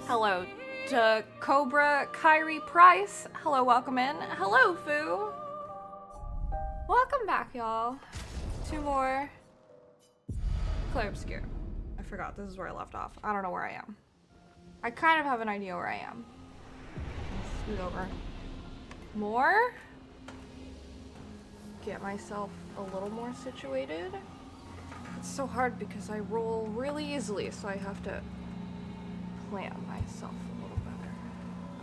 Hello to Cobra Kyrie Price. Hello, welcome in. Hello, Foo. Welcome back, y'all. Two more. Clair, Obscur. I forgot, this is where I left off. I don't know where I am. I kind of have an idea where I am. Scoot over. More? Get myself a little more situated. It's so hard because I roll really easily, so I have to plan myself a little better.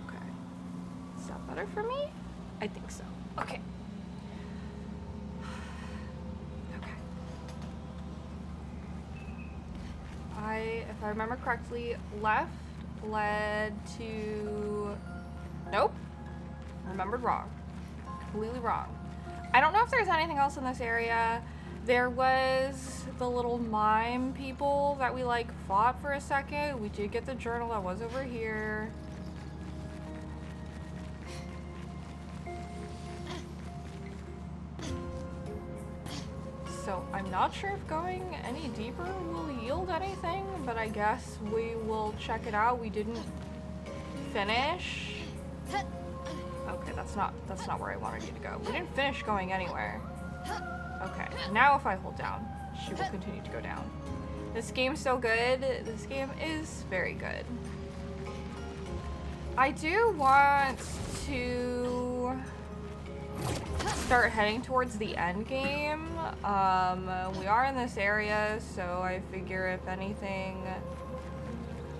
Okay. Is that better for me? I think so. Okay. Okay. If I remember correctly, left led to... Nope. Remembered wrong. Completely wrong. I don't know if there's anything else in this area. There was the little mime people that we like fought for a second. We did get the journal that was over here. So I'm not sure if going any deeper will yield anything, but I guess we will check it out. We didn't finish. Okay, that's not where I wanted you to go. We didn't finish going anywhere. Okay, now if I hold down, she will continue to go down. This game's so good. This game is very good. I do want to start heading towards the end game. We are in this area, so I figure if anything...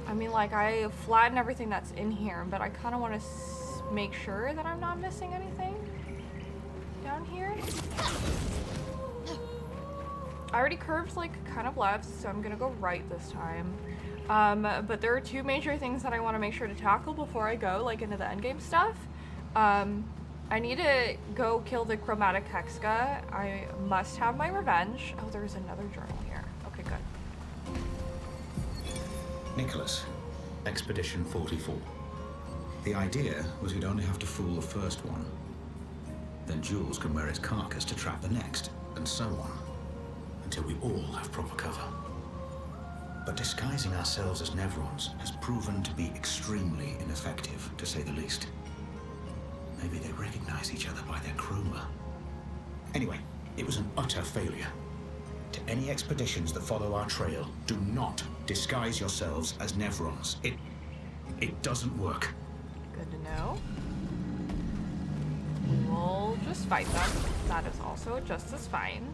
I mean, like, I flattened everything that's in here, but I kind of want to make sure that I'm not missing anything down here. I already curved like kind of left, so I'm gonna go right this time. But there are two major things that I want to make sure to tackle before I go like into the endgame stuff. I need to go kill the chromatic hexga. I must have my revenge. Oh, there's another journal here. Okay, good. Nicholas, Expedition 44. The idea was you'd only have to fool the first one. Then Jules can wear its carcass to trap the next, and so on. Until we all have proper cover. But disguising ourselves as Nevrons has proven to be extremely ineffective, to say the least. Maybe they recognize each other by their chroma. Anyway, it was an utter failure. To any expeditions that follow our trail, do not disguise yourselves as Nevrons. It doesn't work. Good to know. We'll just fight them. That is also just as fine.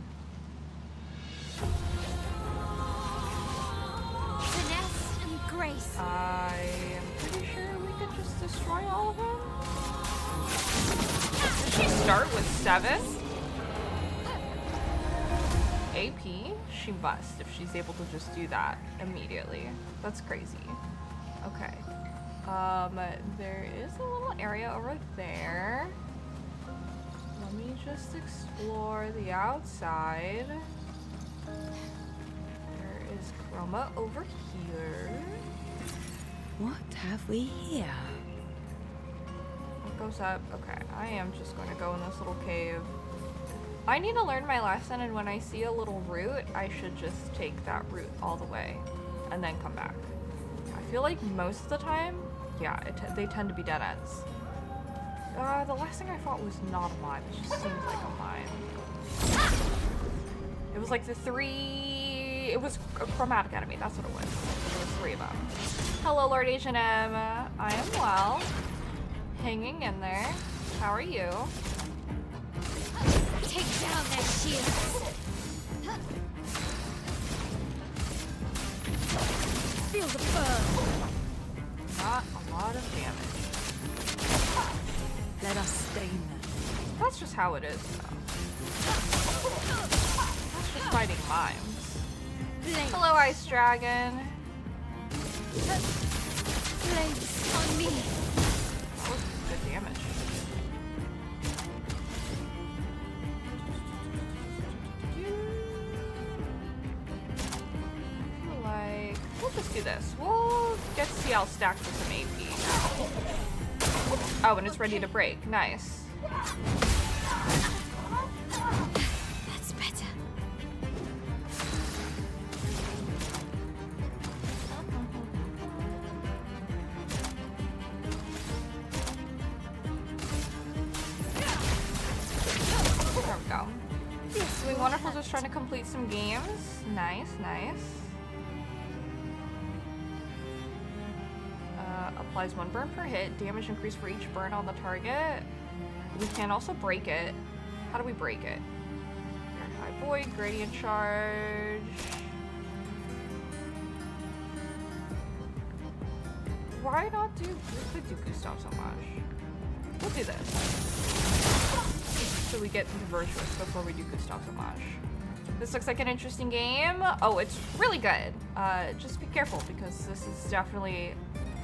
Finesse and grace. I am pretty sure we could just destroy all of them. Did she start with 7? AP? She must, if she's able to just do that immediately. That's crazy. Okay. There is a little area over there. Let me just explore the outside. There is chroma over here. What have we here? What goes up? Okay, I am just going to go in this little cave. I need to learn my lesson, and when I see a little route, I should just take that route all the way and then come back. I feel like most of the time, yeah, they tend to be dead ends. The last thing I fought was not a mime. It just seems like a mime. It was like it was a chromatic enemy. That's what it was. There was 3 of them. Hello, Lord H&M. I am well. Hanging in there. How are you? Take down their shields. Feel the burn. Not a lot of damage. Let us stain them. That's just how it is, though. That's just fighting mimes. Blades. Hello, Ice Dragon. Blades on me. That was good damage. We'll just do this. We'll get CL stacked with some AP now. Oh, and it's ready to break. Nice. That's better. just trying to complete some games. Nice, nice. Applies 1 burn per hit. Damage increase for each burn on the target. We can also break it. How do we break it? High Void, Gradient Charge. Why not do the Dooku stuff so much? We'll do this. So we get the Virtuous before we do Gustav so much. This looks like an interesting game. Oh, it's really good. Just be careful because this is definitely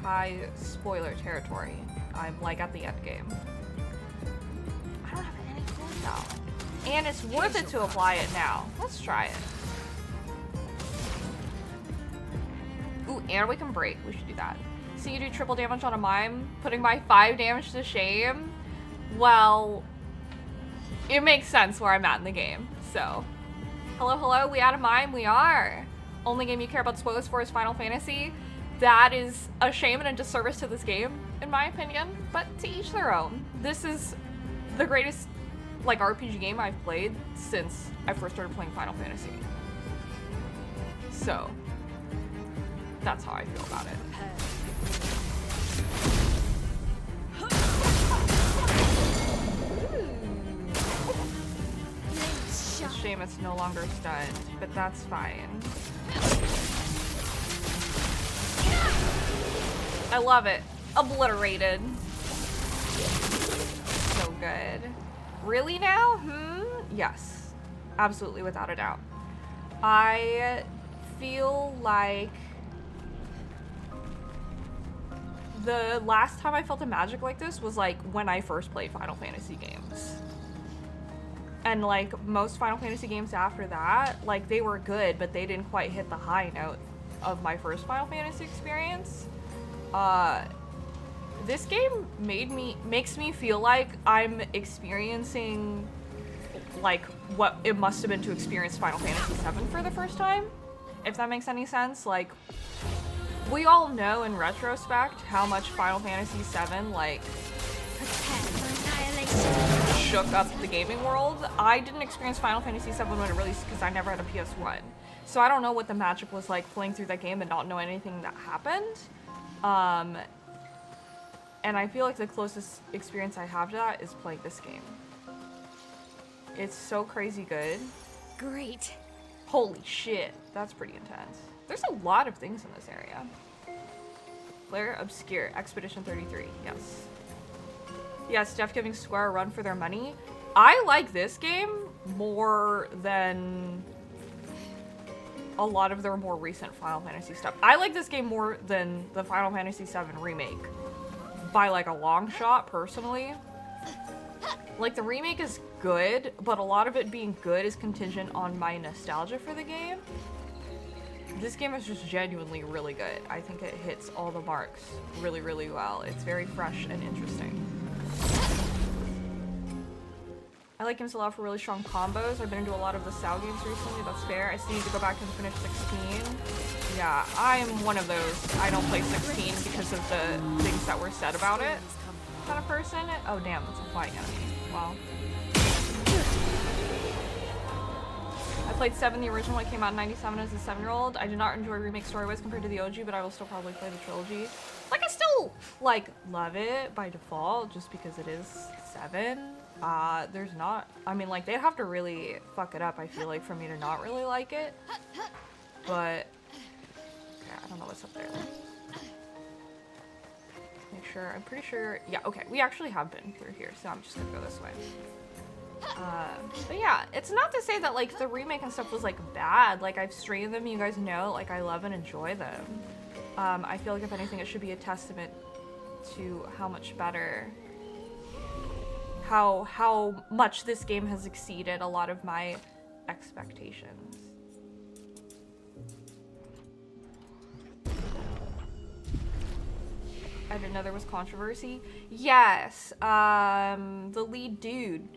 high spoiler territory. I'm like at the end game. I don't have any clue now. And it's worth it to apply it now. Let's try it. Ooh, and we can break. We should do that. So you do triple damage on a mime, putting my 5 damage to shame. Well, it makes sense where I'm at in the game. So, hello, hello, we out of mime? We are. Only game you care about spoilers for is Final Fantasy. That is a shame and a disservice to this game, in my opinion, but to each their own. This is the greatest, like, RPG game I've played since I first started playing Final Fantasy. So, that's how I feel about it. It's a shame it's no longer stunned, but that's fine. I love it. Obliterated. So good. Really now? Yes. Absolutely, without a doubt. I feel like the last time I felt a magic like this was like when I first played Final Fantasy games. And like most Final Fantasy games after that, like they were good, but they didn't quite hit the high note of my first Final Fantasy experience. This game makes me feel like I'm experiencing like what it must have been to experience Final Fantasy VII for the first time, if that makes any sense. Like, we all know in retrospect how much Final Fantasy VII like shook up the gaming world. I didn't experience Final Fantasy VII when it released because I never had a PS1. So I don't know what the magic was like playing through that game and not know anything that happened. And I feel like the closest experience I have to that is playing this game. It's so crazy good. Great. Holy shit, that's pretty intense. There's a lot of things in this area. Clair, Obscur, Expedition 33, yes. Yeah, Steph giving Square a run for their money. I like this game more than a lot of their more recent Final Fantasy stuff. I like this game more than the Final Fantasy VII remake. By like a long shot, personally. Like, the remake is good, but a lot of it being good is contingent on my nostalgia for the game. This game is just genuinely really good. I think it hits all the marks really, really well. It's very fresh and interesting. I like games a lot for really strong combos. I've been into a lot of the SAO games recently, that's fair. I still need to go back and finish 16. Yeah, I'm one of those. I don't play 16 because of the things that were said about it kind of person. Oh damn, that's a flying enemy. Wow. I played 7, the original one came out in 97 as a 7-year-old. I did not enjoy remake story-wise compared to the OG, but I will still probably play the trilogy. Like, I still, like, love it by default, just because it is 7. There's not, I mean, like, they'd have to really fuck it up, I feel like, for me to not really like it. But, yeah, I don't know what's up there. Make sure, I'm pretty sure, yeah, okay, we actually have been through here, so I'm just gonna go this way. But yeah, it's not to say that, like, the remake and stuff was, like, bad. Like, I've streamed them, you guys know, like, I love and enjoy them. I feel like, if anything, it should be a testament to how much better, how much this game has exceeded a lot of my expectations. I didn't know there was controversy. Yes, the lead dude,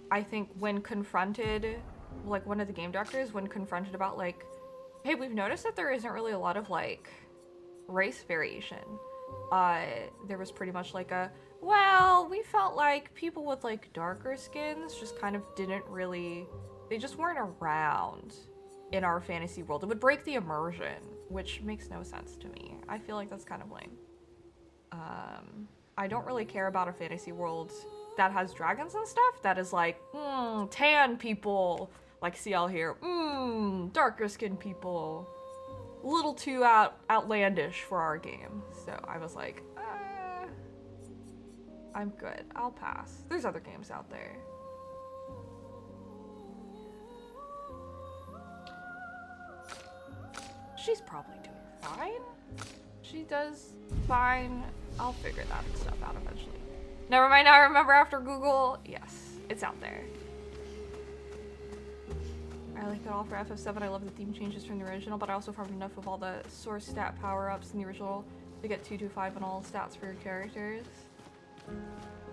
I think when confronted, like one of the game directors, when confronted about like, hey, we've noticed that there isn't really a lot of like race variation. There was pretty much like a, well, we felt like people with like darker skins just kind of didn't really They just weren't around in our fantasy world. It would break the immersion, which makes no sense to me. I feel like that's kind of lame. I don't really care about a fantasy world that has dragons and stuff that is like, tan people, like CL here, darker skinned people. A little too outlandish for our game. So I was like, I'm good. I'll pass. There's other games out there. She's probably doing fine. She does fine. I'll figure that stuff out eventually. Never mind, I remember after Google. Yes, it's out there. I like it all for FF7. I love the theme changes from the original, but I also farmed enough of all the source stat power-ups in the original to get 225 and all stats for your characters.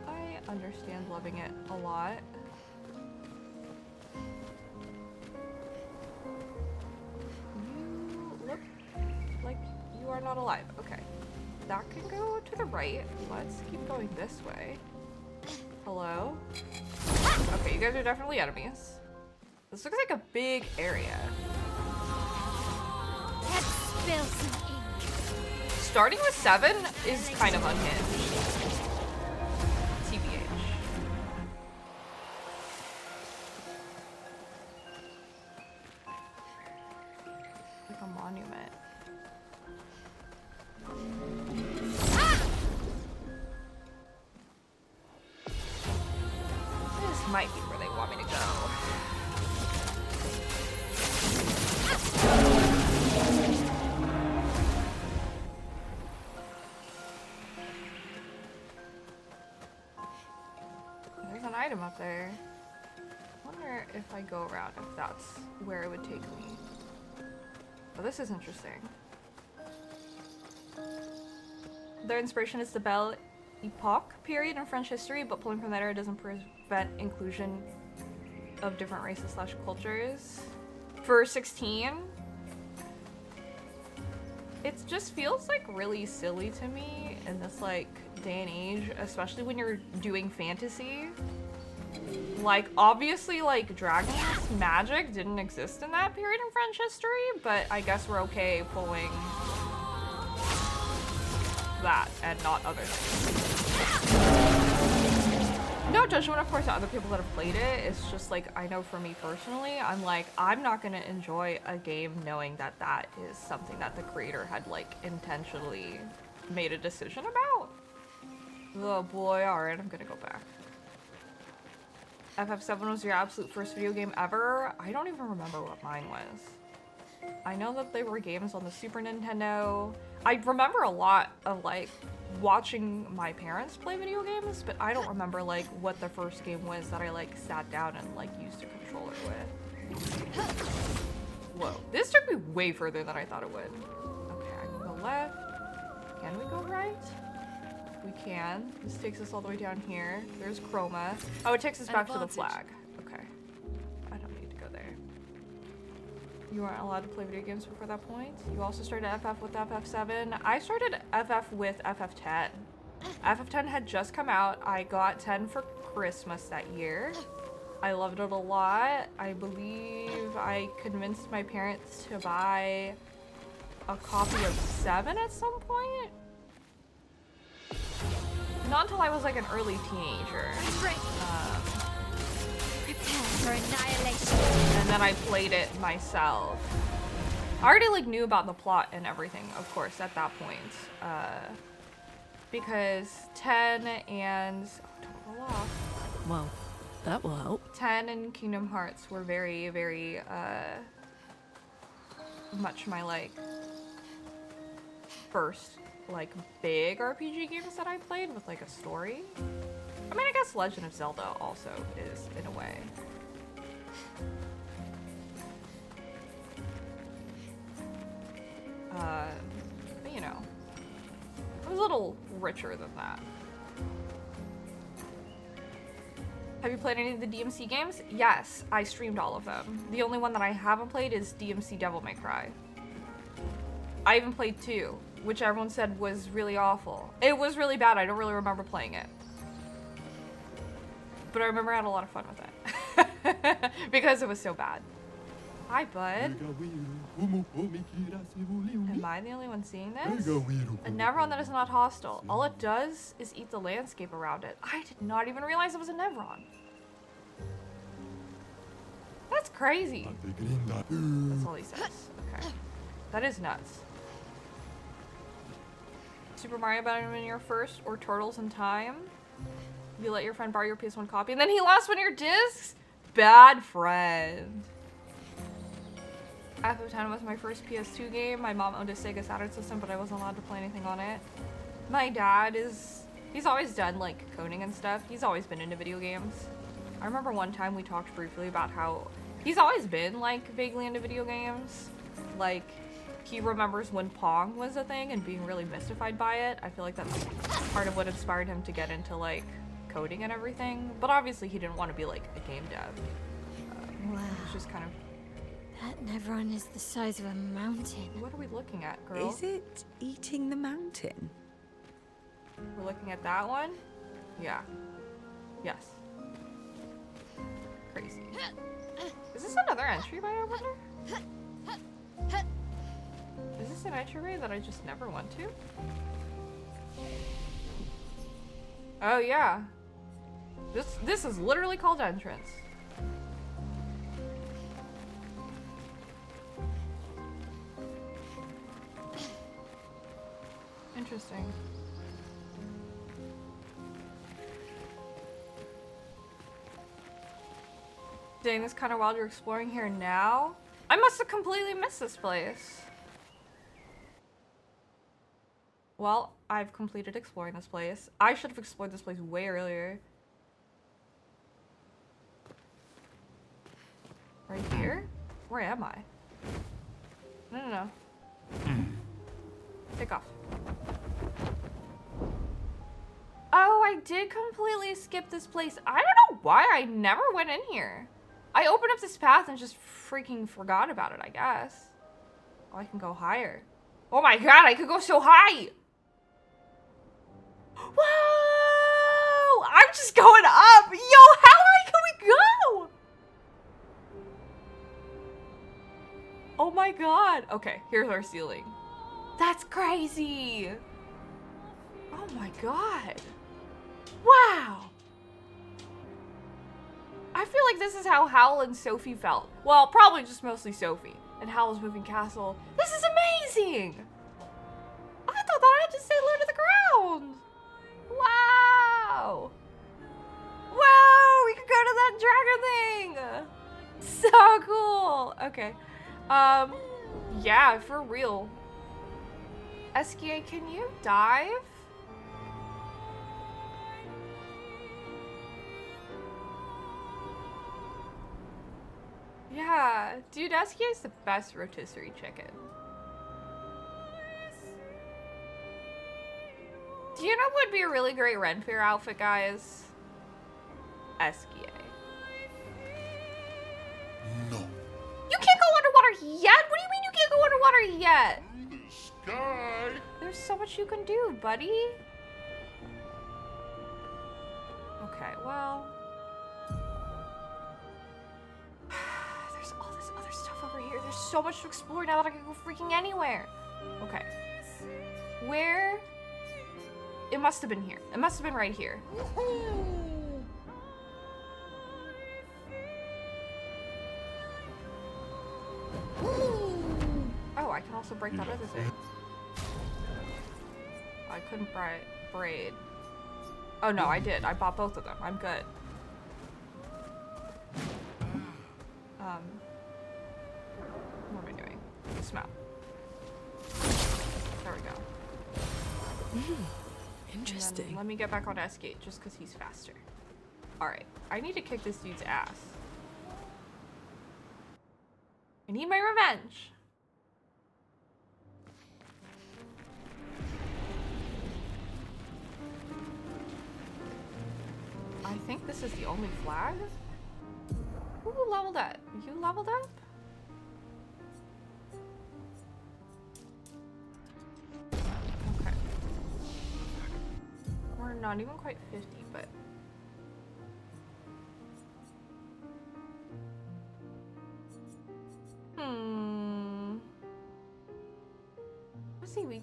I understand loving it a lot. You look like you are not alive. Okay. That can go to the right. Let's keep going this way. Hello? Okay, you guys are definitely enemies. This looks like a big area. Let's spill some ink. Starting with 7 is kind of unhinged. TBH. Like a monument. This might be where they want me to go. There's an item up there. I wonder if I go around, if that's where it would take me. Oh, this is interesting. Their inspiration is the Belle Epoque period in French history, but pulling from that era doesn't prevent inclusion of different races / cultures. For 16, it just feels like really silly to me in this like day and age, especially when you're doing fantasy. Like obviously like dragons magic didn't exist in that period in French history, but I guess we're okay pulling that and not other things. No judgment, of course, to other people that have played it. It's just like, I know for me personally, I'm like, I'm not gonna enjoy a game knowing that that is something that the creator had like intentionally made a decision about. Oh boy, alright, I'm gonna go back. FF7 was your absolute first video game ever? I don't even remember what mine was. I know that they were games on the Super Nintendo. I remember a lot of like watching my parents play video games, but I don't remember like what the first game was that I like sat down and like used a controller with. Whoa, this took me way further than I thought it would. Okay, I can go left. Can we go right? We can. This takes us all the way down here. There's Chroma. Oh, it takes us back to the flag. Okay. I don't need to go there. You weren't allowed to play video games before that point. You also started FF with FF7. I started FF with FF10. FF10 had just come out. I got 10 for Christmas that year. I loved it a lot. I believe I convinced my parents to buy a copy of 7 at some point. Not until I was like an early teenager. Prepare for annihilation. And then I played it myself. I already like knew about the plot and everything, of course, at that point. Because 10 and... Oh, don't roll off. Well, that will help. 10 and Kingdom Hearts were very, very, much my, like, first, like, big RPG games that I played with, like, a story. I mean, I guess Legend of Zelda also is, in a way. But, you know, it was a little richer than that. Have you played any of the DMC games? Yes, I streamed all of them. The only one that I haven't played is DMC Devil May Cry. I even played 2, which everyone said was really awful. It was really bad. I don't really remember playing it. But I remember I had a lot of fun with it. Because it was so bad. Hi, bud. Am I the only one seeing this? A Nevron that is not hostile. All it does is eat the landscape around it. I did not even realize it was a Nevron. That's crazy. That's all he says. Okay. That is nuts. Super Mario Bros. Your first or Turtles in Time? You let your friend borrow your PS1 copy and then he lost one of your discs? Bad friend. FF10 was my first PS2 game. My mom owned a Sega Saturn system, but I wasn't allowed to play anything on it. My dad he's always done like coding and stuff. He's always been into video games. I remember one time we talked briefly about how he's always been like vaguely into video games. Like he remembers when Pong was a thing and being really mystified by it. I feel like that's part of what inspired him to get into like coding and everything. But obviously he didn't want to be like a game dev. Wow. It's just kind of. That Nevron is the size of a mountain. What are we looking at, girl? Is it eating the mountain? We're looking at that one? Yeah. Yes. Crazy. Is this another entryway, I wonder? Is this an entryway that I just never went to? Oh yeah. This is literally called entrance. Interesting. Dang, this kind of wild you're exploring here now. I must have completely missed this place. Well, I've completed exploring this place. I should have explored this place way earlier. Right here? Where am I? No. Take off. Oh, I did completely skip this place. I don't know why I never went in here. I opened up this path and just freaking forgot about it, I guess. Oh, I can go higher. Oh my god, I could go so high! Whoa! I'm just going up! Yo, how high can we go? Oh my god. Okay, here's our ceiling. That's crazy! Oh my god. Wow! I feel like this is how Howl and Sophie felt. Well, probably just mostly Sophie. And Howl's moving castle. This is amazing! I thought that I had to stay low to the ground! Wow! Whoa! We could go to that dragon thing! So cool! Okay. Yeah, for real. SKA, can you dive? Yeah, dude, SKA is the best rotisserie chicken. Do you know what would be a really great Ren Fair outfit, guys? SKA. No. You can't go underwater yet? What do you mean you can't go underwater yet? The sky. There's so much you can do, buddy. Okay, well. There's all this other stuff over here. There's so much to explore now that I can go freaking anywhere. Okay. Where? It must have been here. It must have been right here. Oh, I can also break that other thing. I couldn't braid. Oh no, I did. I bought both of them. I'm good. What am I doing? Smell. There we go. Interesting. Let me get back on S-Gate just because he's faster. Alright, I need to kick this dude's ass. I need my revenge. I think this is the only flag. Who leveled up? You leveled up? Okay. We're not even quite 50, but...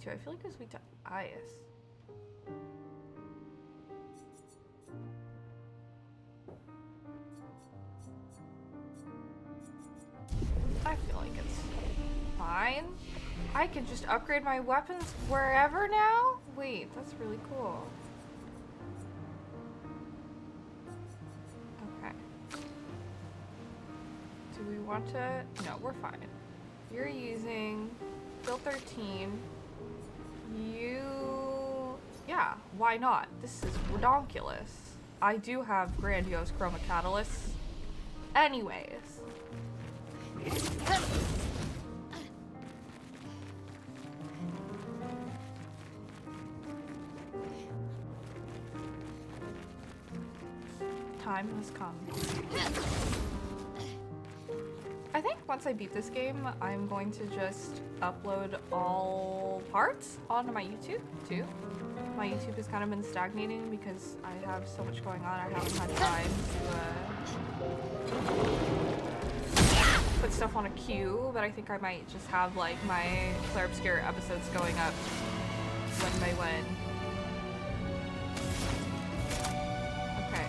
weak to? I feel like it was weak to ice. I feel like it's fine. I can just upgrade my weapons wherever now? Wait, that's really cool. Okay. Do we want to? No, we're fine. You're using Bill 13. Yeah, why not? This is redonkulous. I do have grandiose chroma catalysts. Anyways. Time has come. I think once I beat this game, I'm going to just upload all parts onto my YouTube too. My YouTube has kind of been stagnating because I have so much going on. I haven't had time to put stuff on a queue, but I think I might just have like my Clair Obscur episodes going up when by when. Okay,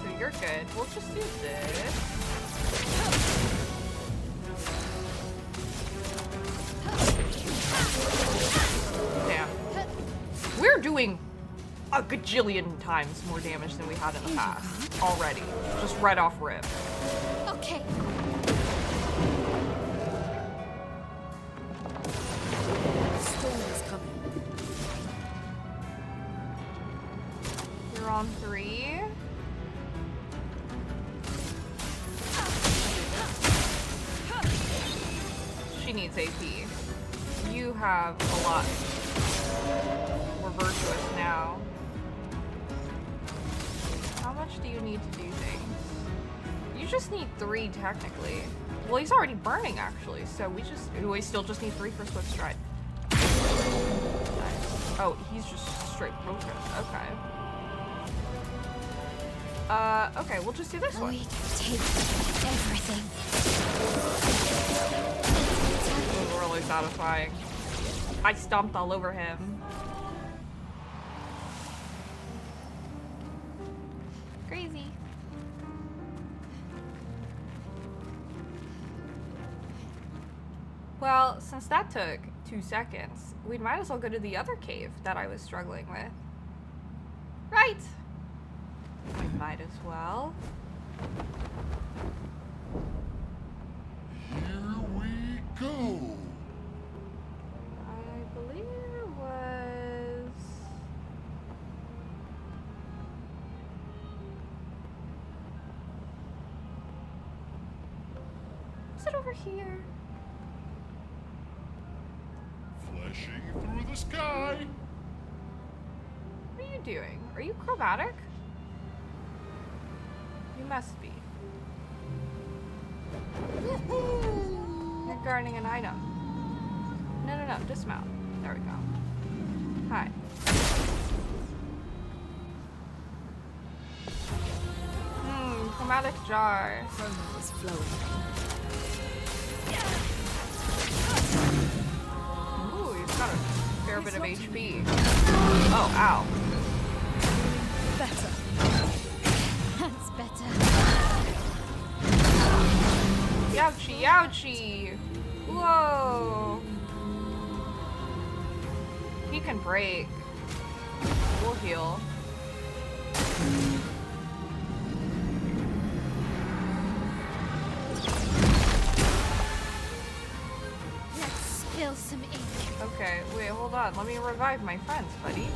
so you're good. We'll just do this. Damn. We're doing a gajillion times more damage than we had in the past already. Just right off rip. Okay. Storm is coming. You're on 3. She needs AP. You have a lot. We're virtuous now. How much do you need to do things? You just need 3 technically. Well, he's already burning actually, so we still just need 3 for Swift Stride. Nice. Oh, he's just straight broken. Okay. Okay, we'll just do this one. We take everything. It was really satisfying. I stomped all over him. Crazy. Well, since that took 2 seconds, we might as well go to the other cave that I was struggling with. Right. We might as well. Here we go. I believe it was... Was it over here? Flashing through the sky. What are you doing? Are you chromatic? You must be. You're guarding an item. No, dismount. There we go. Hi. Chromatic jar. Chroma is flowing. Ooh, you've got a fair bit of HP. Oh, ow. Better. That's better. Ouchie, ouchie. Whoa. He can break. We'll heal. Let's spill some ink. Okay, wait, hold on. Let me revive my friends, buddy.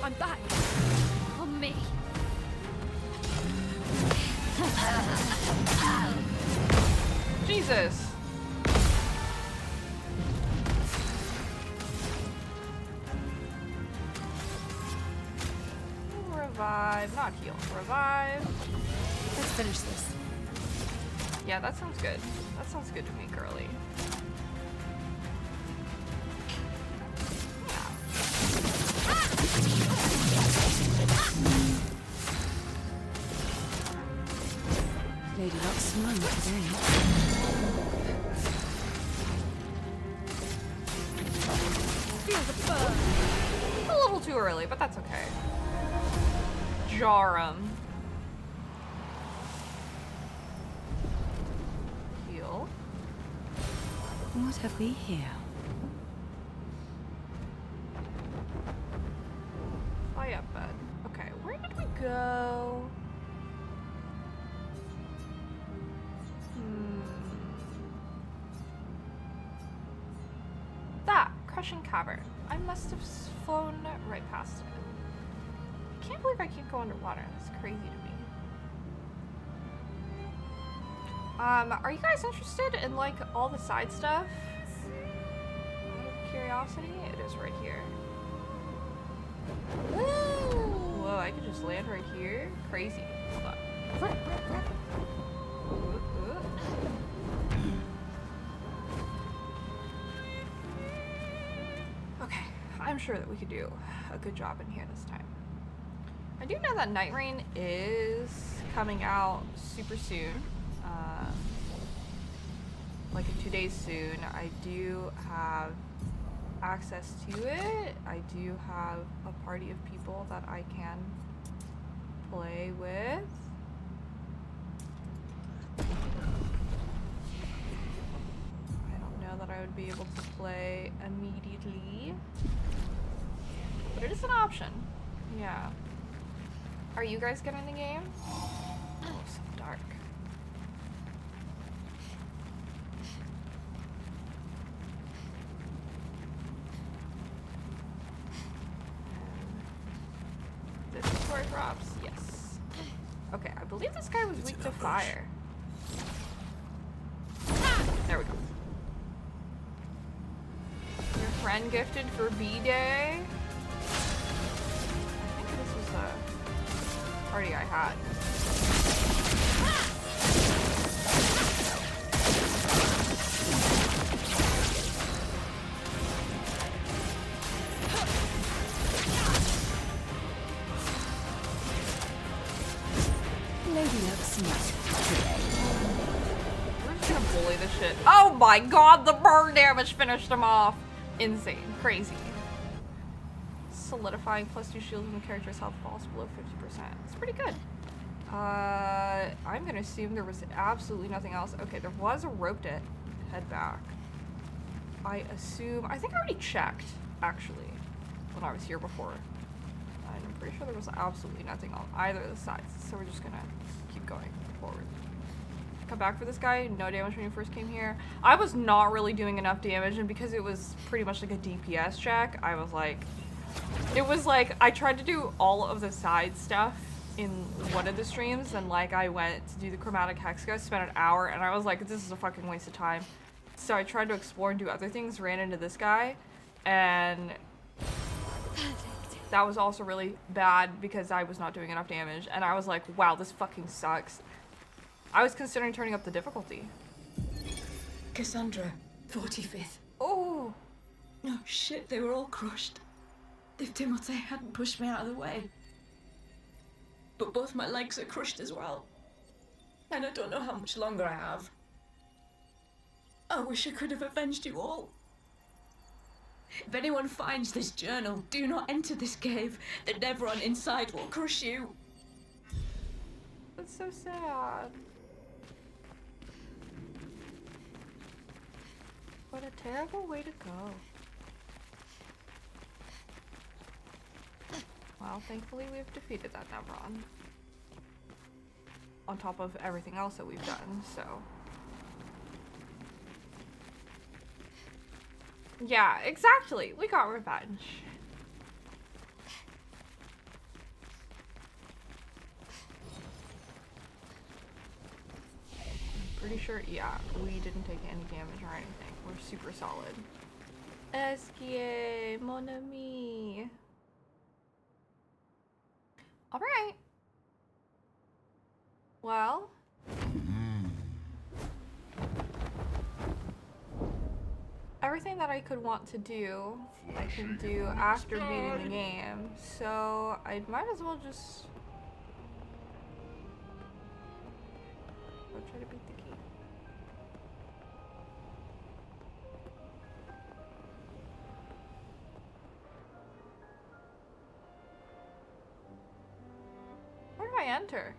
I'm back. On me. Jesus. Revive, not heal. Revive. Let's finish this. Yeah, that sounds good. That sounds good to me, girly. Lady Luck's smiling today. too early, but that's okay. Jar 'em. Heal. What have we here? Fly up, bud. Okay, where did we go? That crushing cavern. I must have flown right past it. I can't believe I can't go underwater. That's crazy to me. Are you guys interested in like all the side stuff? Out of curiosity, it is right here. Whoa, I could just land right here. Crazy. Hold on. Ooh, ooh. Okay, I'm sure that we could do a good job in here this time. I do know that Night Rain is coming out super soon. Like in 2 days soon. I do have access to it. I do have a party of people that I can play with. I don't know that I would be able to play immediately, but it is an option. Yeah. Are you guys getting the game? Oh, so dark. This is where it drops? Yes. Okay, I believe this guy was weak to fire. There we go. Your friend gifted for B-Day? I think this was the party I had. Lady Luck smart. We're just gonna bully this shit. Oh my god, the burn damage finished him off. Insane. Crazy. Solidifying +2 shields when the character's health falls below 50%. It's pretty good. I'm gonna assume there was absolutely nothing else. Okay, there was a rope to head back. I think I already checked, actually, when I was here before. And I'm pretty sure there was absolutely nothing on either of the sides. So we're just gonna keep going forward. Come back for this guy. No damage when you first came here. I was not really doing enough damage, and because it was pretty much like a DPS check, I was like, it was like I tried to do all of the side stuff in one of the streams, and like I went to do the chromatic hex guy, spent an hour, and I was like, this is a fucking waste of time. So I tried to explore and do other things, ran into this guy, and that was also really bad because I was not doing enough damage, and I was like, wow, this fucking sucks. I was considering turning up the difficulty. Cassandra, 45th. Oh, No shit, they were all crushed. If Timothy hadn't pushed me out of the way. But both my legs are crushed as well. And I don't know how much longer I have. I wish I could have avenged you all. If anyone finds this journal, do not enter this cave. The Nevron inside will crush you. that's so sad. What a terrible way to go. Well, thankfully we've defeated that Nevron. On top of everything else that we've done, so. Yeah, exactly. We got revenge. I'm pretty sure, yeah, we didn't take any damage or anything. We're super solid. Esquier, mon ami. Alright. Well. Everything that I could want to do, I can do after beating the game. So I might as well just go try to beat the game. I enter?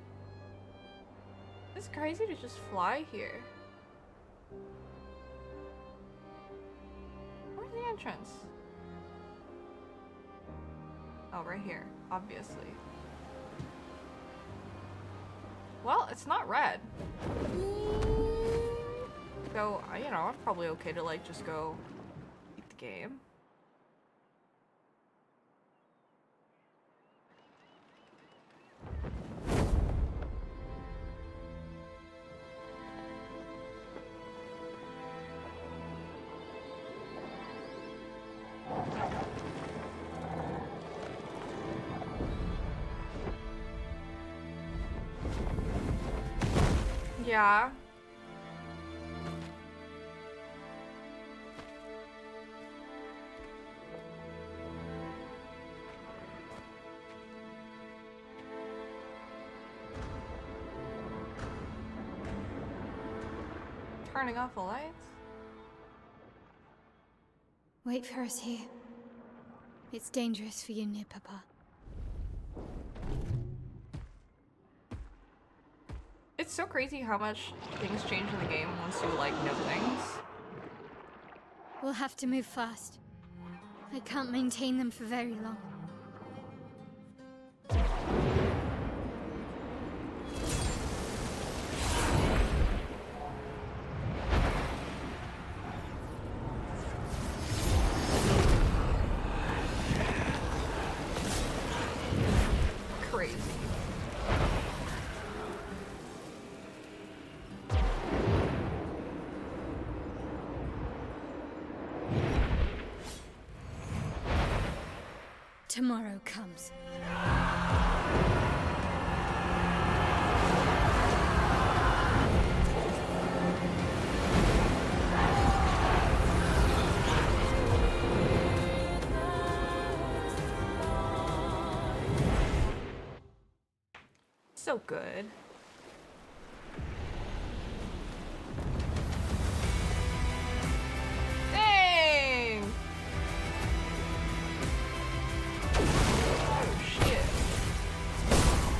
It's crazy to just fly here. Where's the entrance? Oh, right here, obviously. Well, it's not red. So, you know, it's probably okay to like just go beat the game. Yeah. Turning off the lights? Wait for us here. It's dangerous for you near Papa. It's so crazy how much things change in the game once you like know things. We'll have to move fast. I can't maintain them for very long. Crazy. Tomorrow comes. So good. Dang! Oh shit.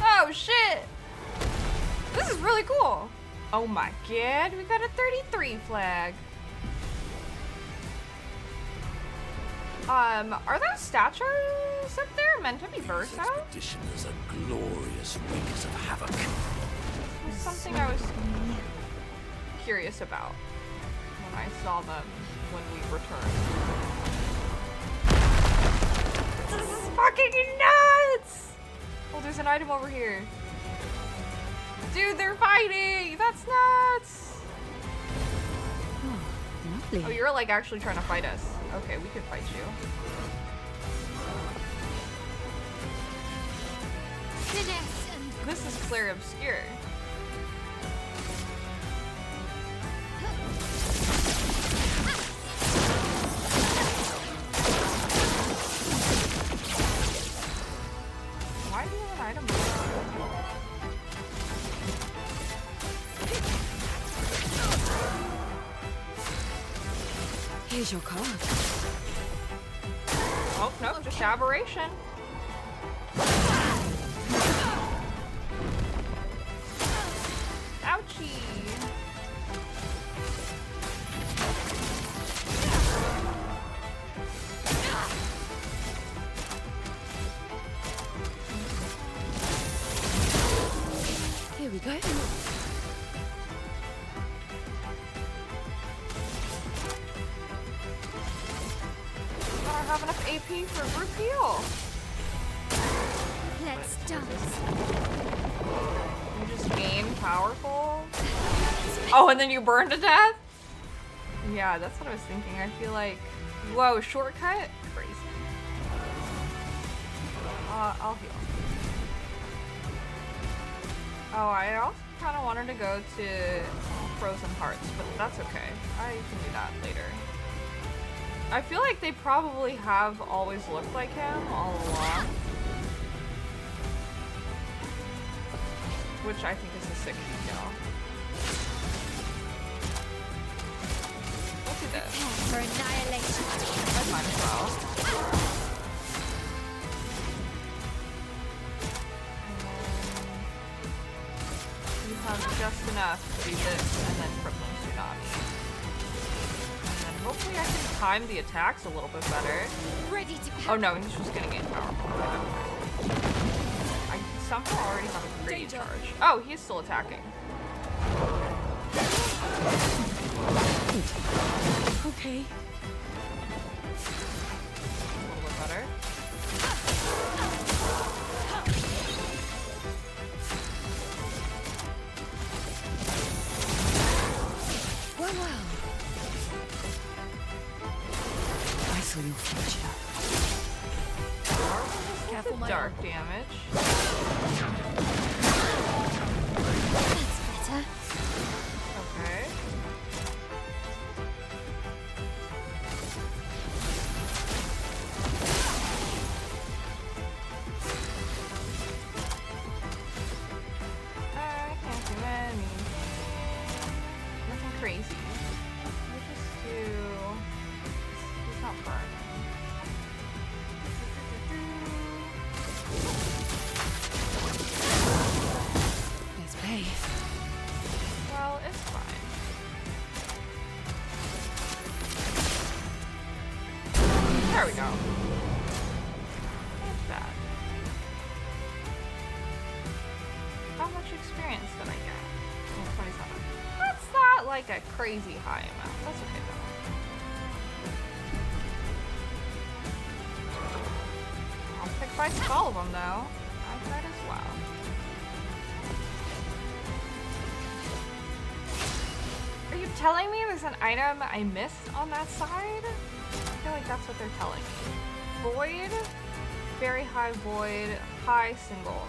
Oh shit! This is really cool. Oh my god, we got a 33 flag. Are those statues up there meant to be burst out? Expeditioners are glorious wreakers of havoc. It was something I was curious about when I saw them when we returned. This is fucking nuts! Oh, there's an item over here. Dude, they're fighting! That's nuts! Lovely. Oh, you're like actually trying to fight us. Okay, we could fight you. This is Clair Obscur. Why do you have an item? Here's your card. Oh, no, just aberration. Ouchie. Here we go. I don't have enough AP for group heal. Let's dance. You just gain powerful. Oh, and then you burn to death? Yeah, that's what I was thinking. I feel like... Whoa, shortcut? Crazy. I'll heal. Oh, I also kind of wanted to go to Frozen Hearts, but that's okay. I can do that later. I feel like they probably have always looked like him all along. Which I think is a sick detail. Let's do this. For annihilation. I might as well. have just enough to do this and then crippling tsunami. And then hopefully I can time the attacks a little bit better. Ready to Oh no, he's just gonna gain powerful. I somehow already have a great charge. Oh, he's still attacking. Okay. A little bit better. Well. I saw your future. Careful, my Dark damage. That's better. Okay. I can't do any. Nothing crazy. We'll just do. He's not burning. Let's play. Well, it's fine. There we go. Not bad. How much experience did I get? Oh, 27. That's not like a crazy high amount. That's okay though. I'll pick fights all of them though. I might as well. Are you telling me there's an item I missed on that side? I feel like that's what they're telling me. Void, very high void, high single.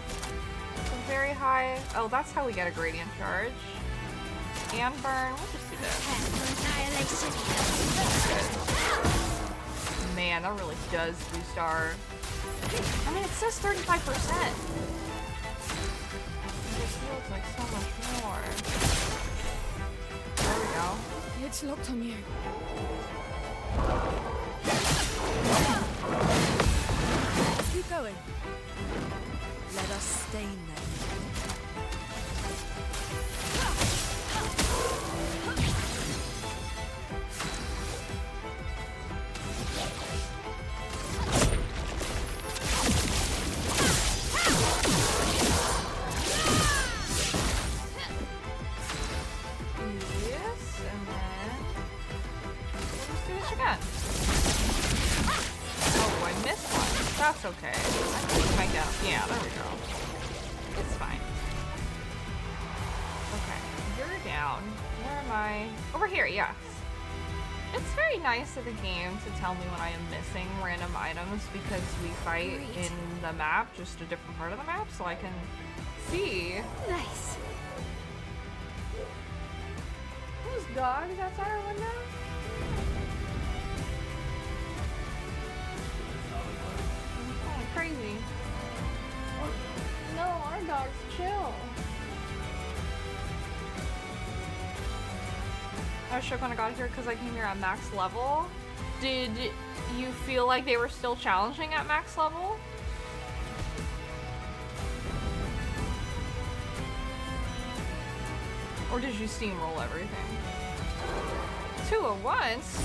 So very high. Oh, that's how we get a gradient charge. And burn. We'll just do this. Man, that really does boost our. I mean, it says 35%. It feels like so much more. There we go. It's locked on you. Let's keep going. Let us stain them. Yes, and then we'll just do this again. Oh, I missed one. That's okay. I think I get. Yeah, there we go. It's fine. Okay, you're down. Where am I? Over here, yes. It's very nice of the game to tell me when I am missing random items because we fight in the map, just a different part of the map, so I can see. Nice. Those dogs outside our window? Oh, crazy. No, our dogs chill. I was shook when I got here because I came here at max level. Did you feel like they were still challenging at max level? Or did you steamroll everything? 2 at once?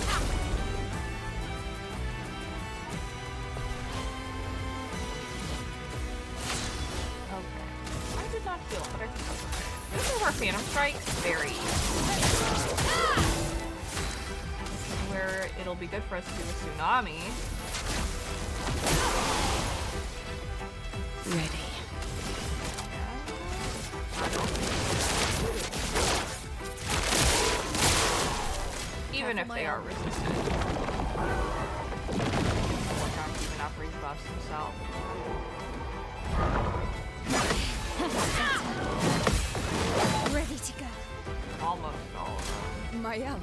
Okay. I did not feel it, but I think that's okay. This is our Phantom Strikes. Very easy. This is where it'll be good for us to do a tsunami. Ready. Even if they are resistant. Look, I'm even up rebuffs himself. Ready to go. Almost all of them. Maya.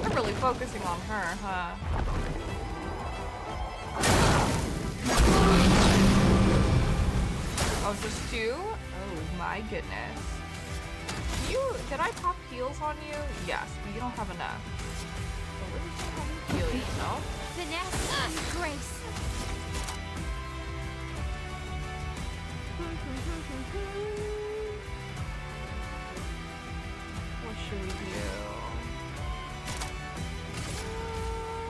I'm really focusing on her, huh? Oh, just 2? Oh my goodness. Did I pop heals on you? Yes, but you don't have enough. So we're just gonna have you heal yourself. Finesse and grace. should we do?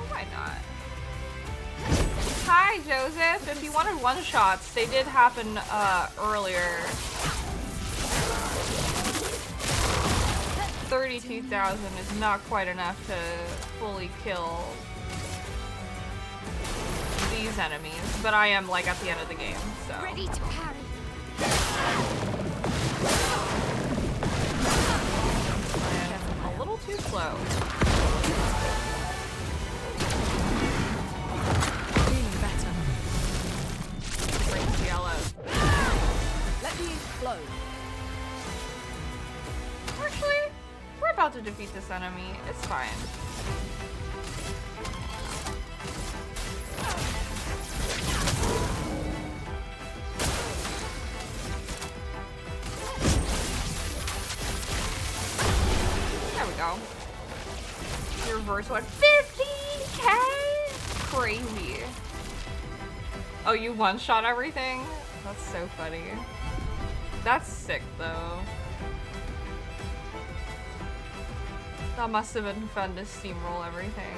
Why not? Hi, Joseph. If you wanted one-shots, they did happen earlier. 32,000 is not quite enough to fully kill these enemies, but I am like at the end of the game, so. Ready to parry. I am a little too slow. Feeling better. Brings yellow. Let the ink flow. Actually, we're about to defeat this enemy. It's fine. There we go. The reverse one. 15K? Crazy. Oh, you one-shot everything? That's so funny. That's sick, though. That must have been fun to steamroll everything.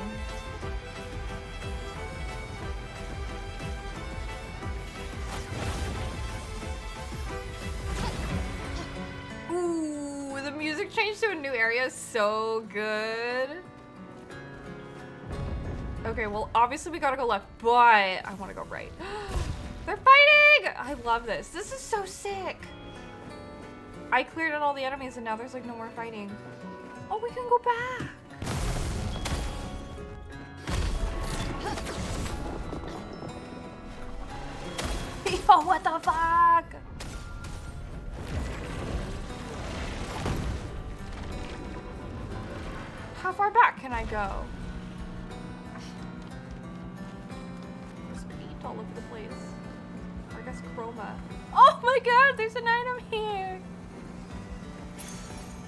Ooh, the music change to a new area is so good. Okay, well, obviously we gotta go left, but I wanna go right. They're fighting! I love this. This is so sick. I cleared out all the enemies and now there's like no more fighting. Oh, we can go back. Yo, what the fuck? How far back can I go? There's paint all over the place. Or I guess chroma. Oh my god, there's an item here.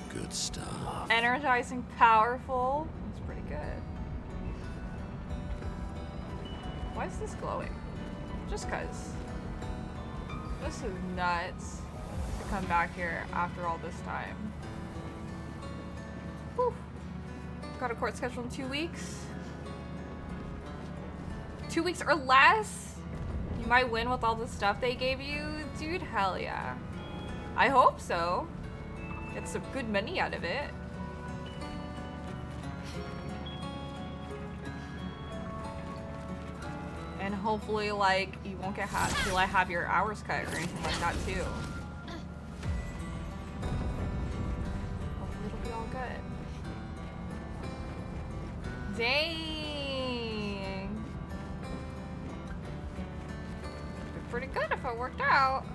Good stuff. Energizing, powerful. That's pretty good. Why is this glowing? Just cause. This is nuts to come back here after all this time. Whew. Got a court schedule in 2 weeks. 2 weeks or less? You might win with all the stuff they gave you? Dude, hell yeah. I hope so. Get some good money out of it. And hopefully, like, you won't get hacked till I have your hours cut or anything like that, too. Hopefully it'll be all good. Dang! Be pretty good if it worked out.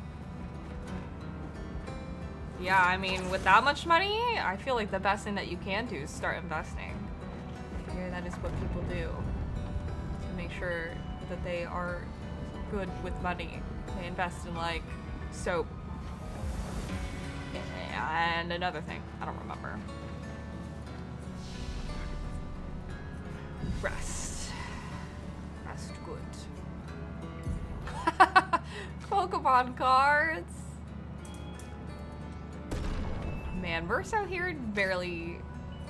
Yeah, I mean, with that much money, I feel like the best thing that you can do is start investing. I figure that is what people do to make sure that they are good with money. They invest in, like, soap. And another thing, I don't remember. Rest. Rest good. Pokemon cards. Man, Merce out here barely...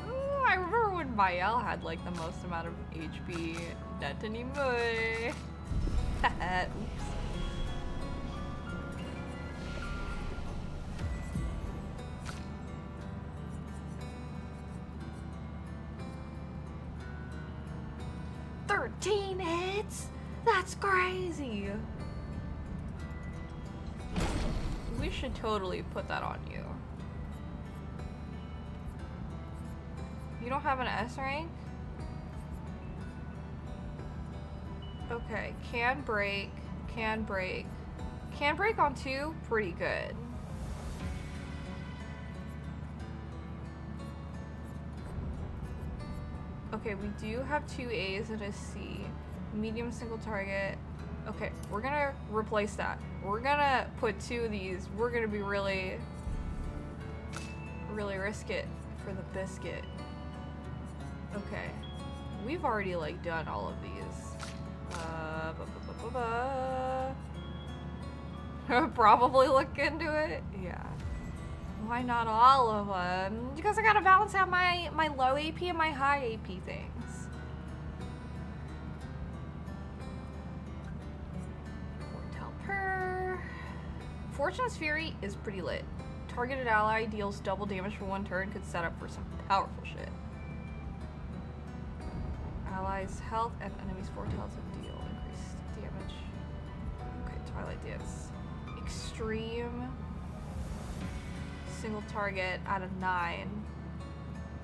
Ooh, I remember when Mael had like the most amount of HP. Not anymore. Oops. "13 hits? That's crazy. We should totally put that on you. You don't have an S rank? Okay, can break, can break. Can break on 2, pretty good. Okay, we do have 2 A's and a C. Medium single target. Okay, we're gonna replace that. We're gonna put 2 of these. We're gonna be really risk it for the biscuit. Okay, we've already like done all of these. Probably look into it. Yeah. Why not all of them? Because I gotta balance out my low AP and my high AP things. Foretell per. Fortune's Fury is pretty lit. Targeted ally deals double damage for 1 turn, could set up for some powerful shit. Allies' health and enemies' foretells of deal increased damage. Okay, Twilight Dance. Extreme. Single target out of 9.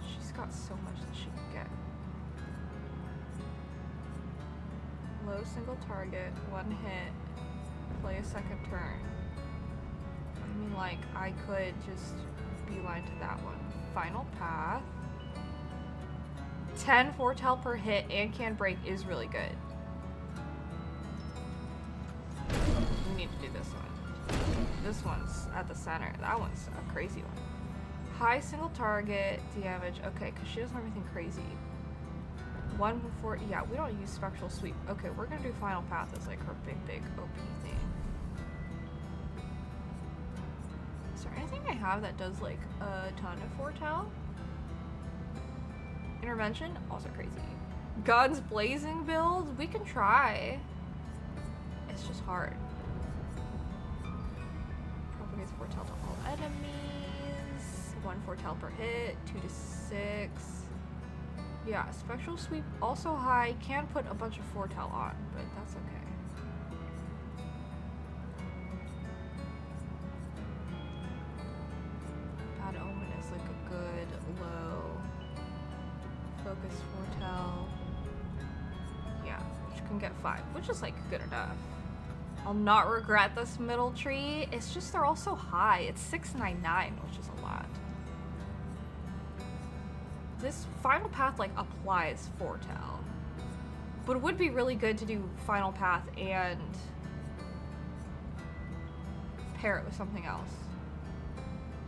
She's got so much that she can get. Low single target, 1 hit, play a second turn. I mean, like, I could just beeline to that one. Final Path. 10 foretell per hit and can break is really good. We need to do this one. This one's at the center. That one's a crazy one. High single target damage. Okay, because she doesn't have anything crazy. 1 before. Yeah, we don't use Spectral Sweep. Okay, we're gonna do Final Path as like her big OP thing. Is there anything I have that does like a ton of foretell? Intervention, also crazy. Guns blazing build, we can try. It's just hard. Propagates foretell to all enemies. 1 foretell per hit, 2 to 6. Yeah, Spectral Sweep also high. Can put a bunch of foretell on, but that's okay. Bad Omen is like a good low. Focus foretell. Yeah, which can get 5, which is like good enough. I'll not regret this middle tree. It's just they're all so high. It's 699, which is a lot. This Final Path like applies foretell, but it would be really good to do Final Path and pair it with something else.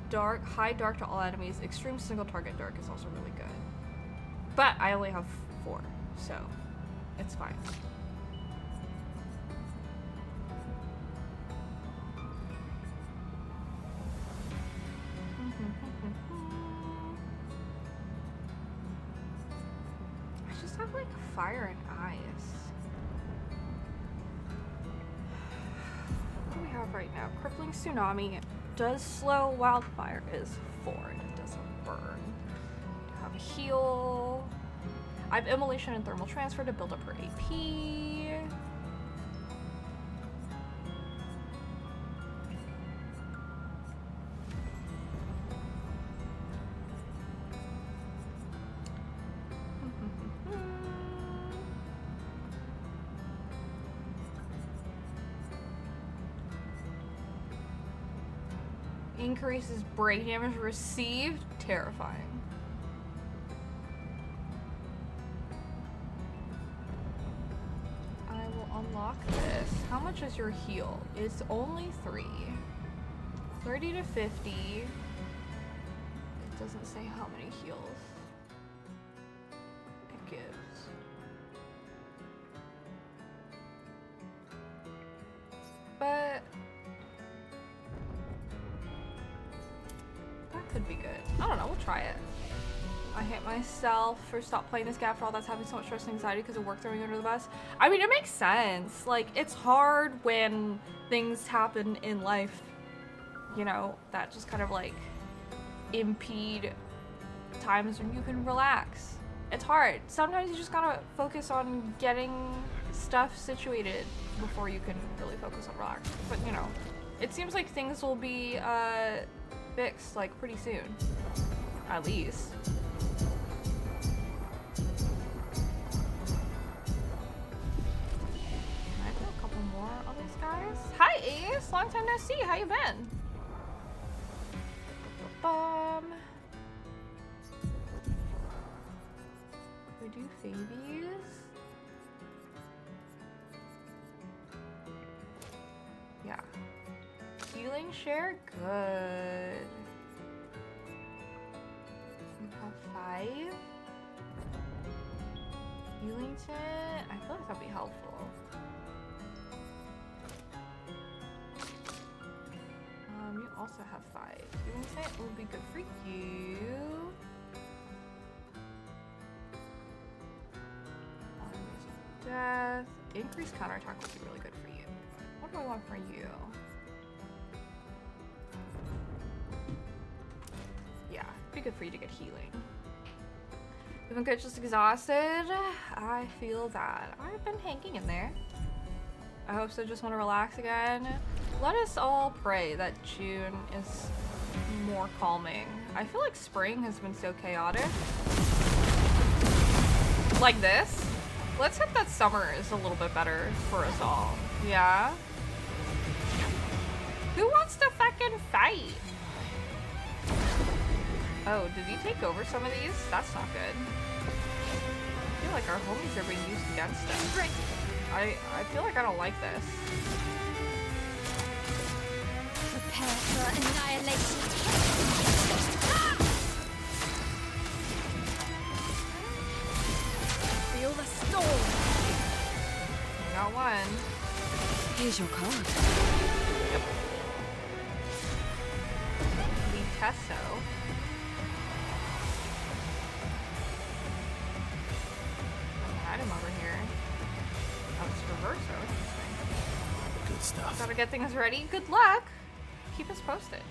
Dark, high dark to all enemies. Extreme single target dark is also really good. But I only have 4, so it's fine. I just have like fire and ice. What do we have right now? Crippling Tsunami does slow. Wildfire is 4 and it doesn't burn. Have a heal. I have Immolation and Thermal Transfer to build up her AP. Increases break damage received. Terrifying. Unlock this. How much is your heal? It's only 3. 30 to 50. It doesn't say how many heals it gives. But that could be good. I don't know, we'll try it. I hate myself for stop playing this game after all that's having so much stress and anxiety because of work throwing under the bus. I mean, it makes sense. Like, it's hard when things happen in life, you know, that just kind of like impede times when you can relax. It's hard. Sometimes you just gotta focus on getting stuff situated before you can really focus on relax. But, you know, it seems like things will be fixed like pretty soon, at least. Guys. Hi Ace, long time no see. How you been? We do Fabies. Yeah. Healing share, good. We have 5. Healing tent. I feel like that'd be helpful. You also have 5. Movement will be good for you. Death. Increased counterattack would be really good for you. What do I want for you? Yeah, it'd be good for you to get healing. Even good, just exhausted. I feel that. I've been hanging in there. I hope so. Just want to relax again. Let us all pray that June is more calming. I feel like spring has been so chaotic. Like this. Let's hope that summer is a little bit better for us all. Yeah? Who wants to fucking fight? Oh, did he take over some of these? That's not good. I feel like our homies are being used against us. Right. I feel like I don't like this. Prepare for annihilation. Feel the storm. I got one. Here's your card. Vitesso. Item over here. Oh, it's reverso. Interesting. Good stuff. Gotta get things ready. Good luck. Keep us posted.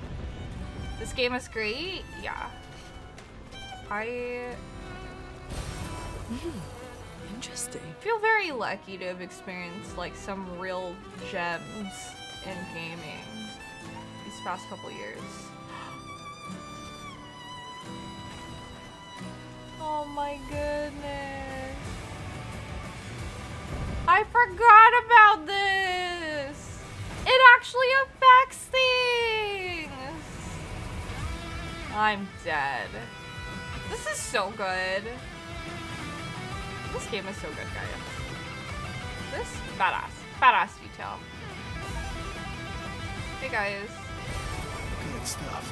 This game is great. Yeah. I Interesting. feel very lucky to have experienced like some real gems in gaming these past couple years. Oh my goodness. I forgot about this. It actually affects things. I'm dead. This is so good. This game is so good, guys. This badass detail. Hey guys. Good stuff.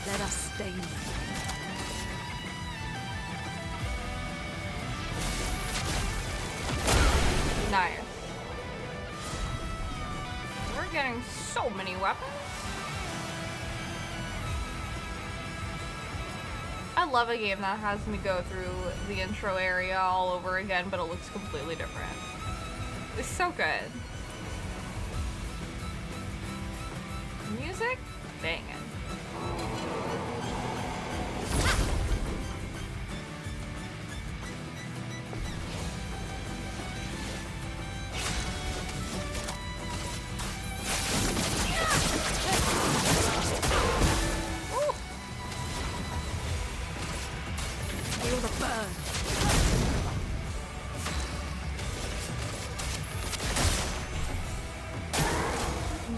Let us stain them. Nice. We're getting so many weapons. I love a game that has me go through the intro area all over again, but it looks completely different. It's so good. Music? Banging. Feel the burn.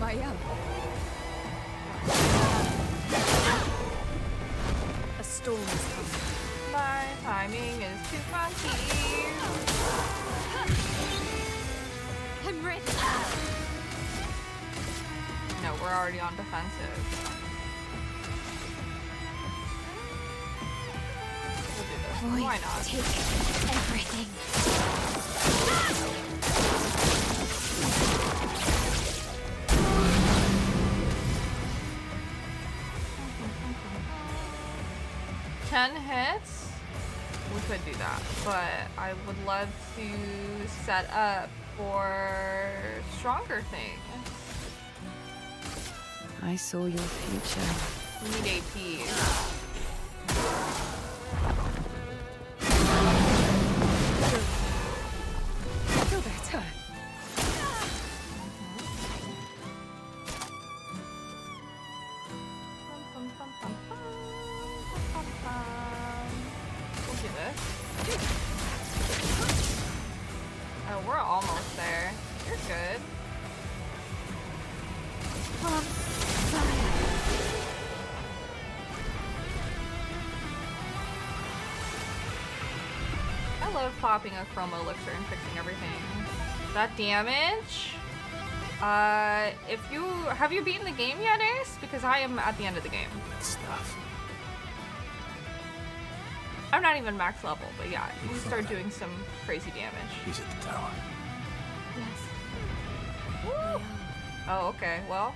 Maya. A storm is coming. My timing is too funky. I'm ready. No, we're already on defensive. We'll do this. Void, Why not? take everything. Ten hits? We could do that, but I would love to set up for stronger things. I saw your future. We need AP. Feel better. We'll do this. Oh, we're almost there. You're good. I love popping a chroma elixir and fixing everything. That damage. If you have you beaten the game yet, Ace? Because I am at the end of the game. Good stuff. I'm not even max level, but yeah, you start doing some crazy damage. He's at the tower. Yes. Woo! Oh, okay, well.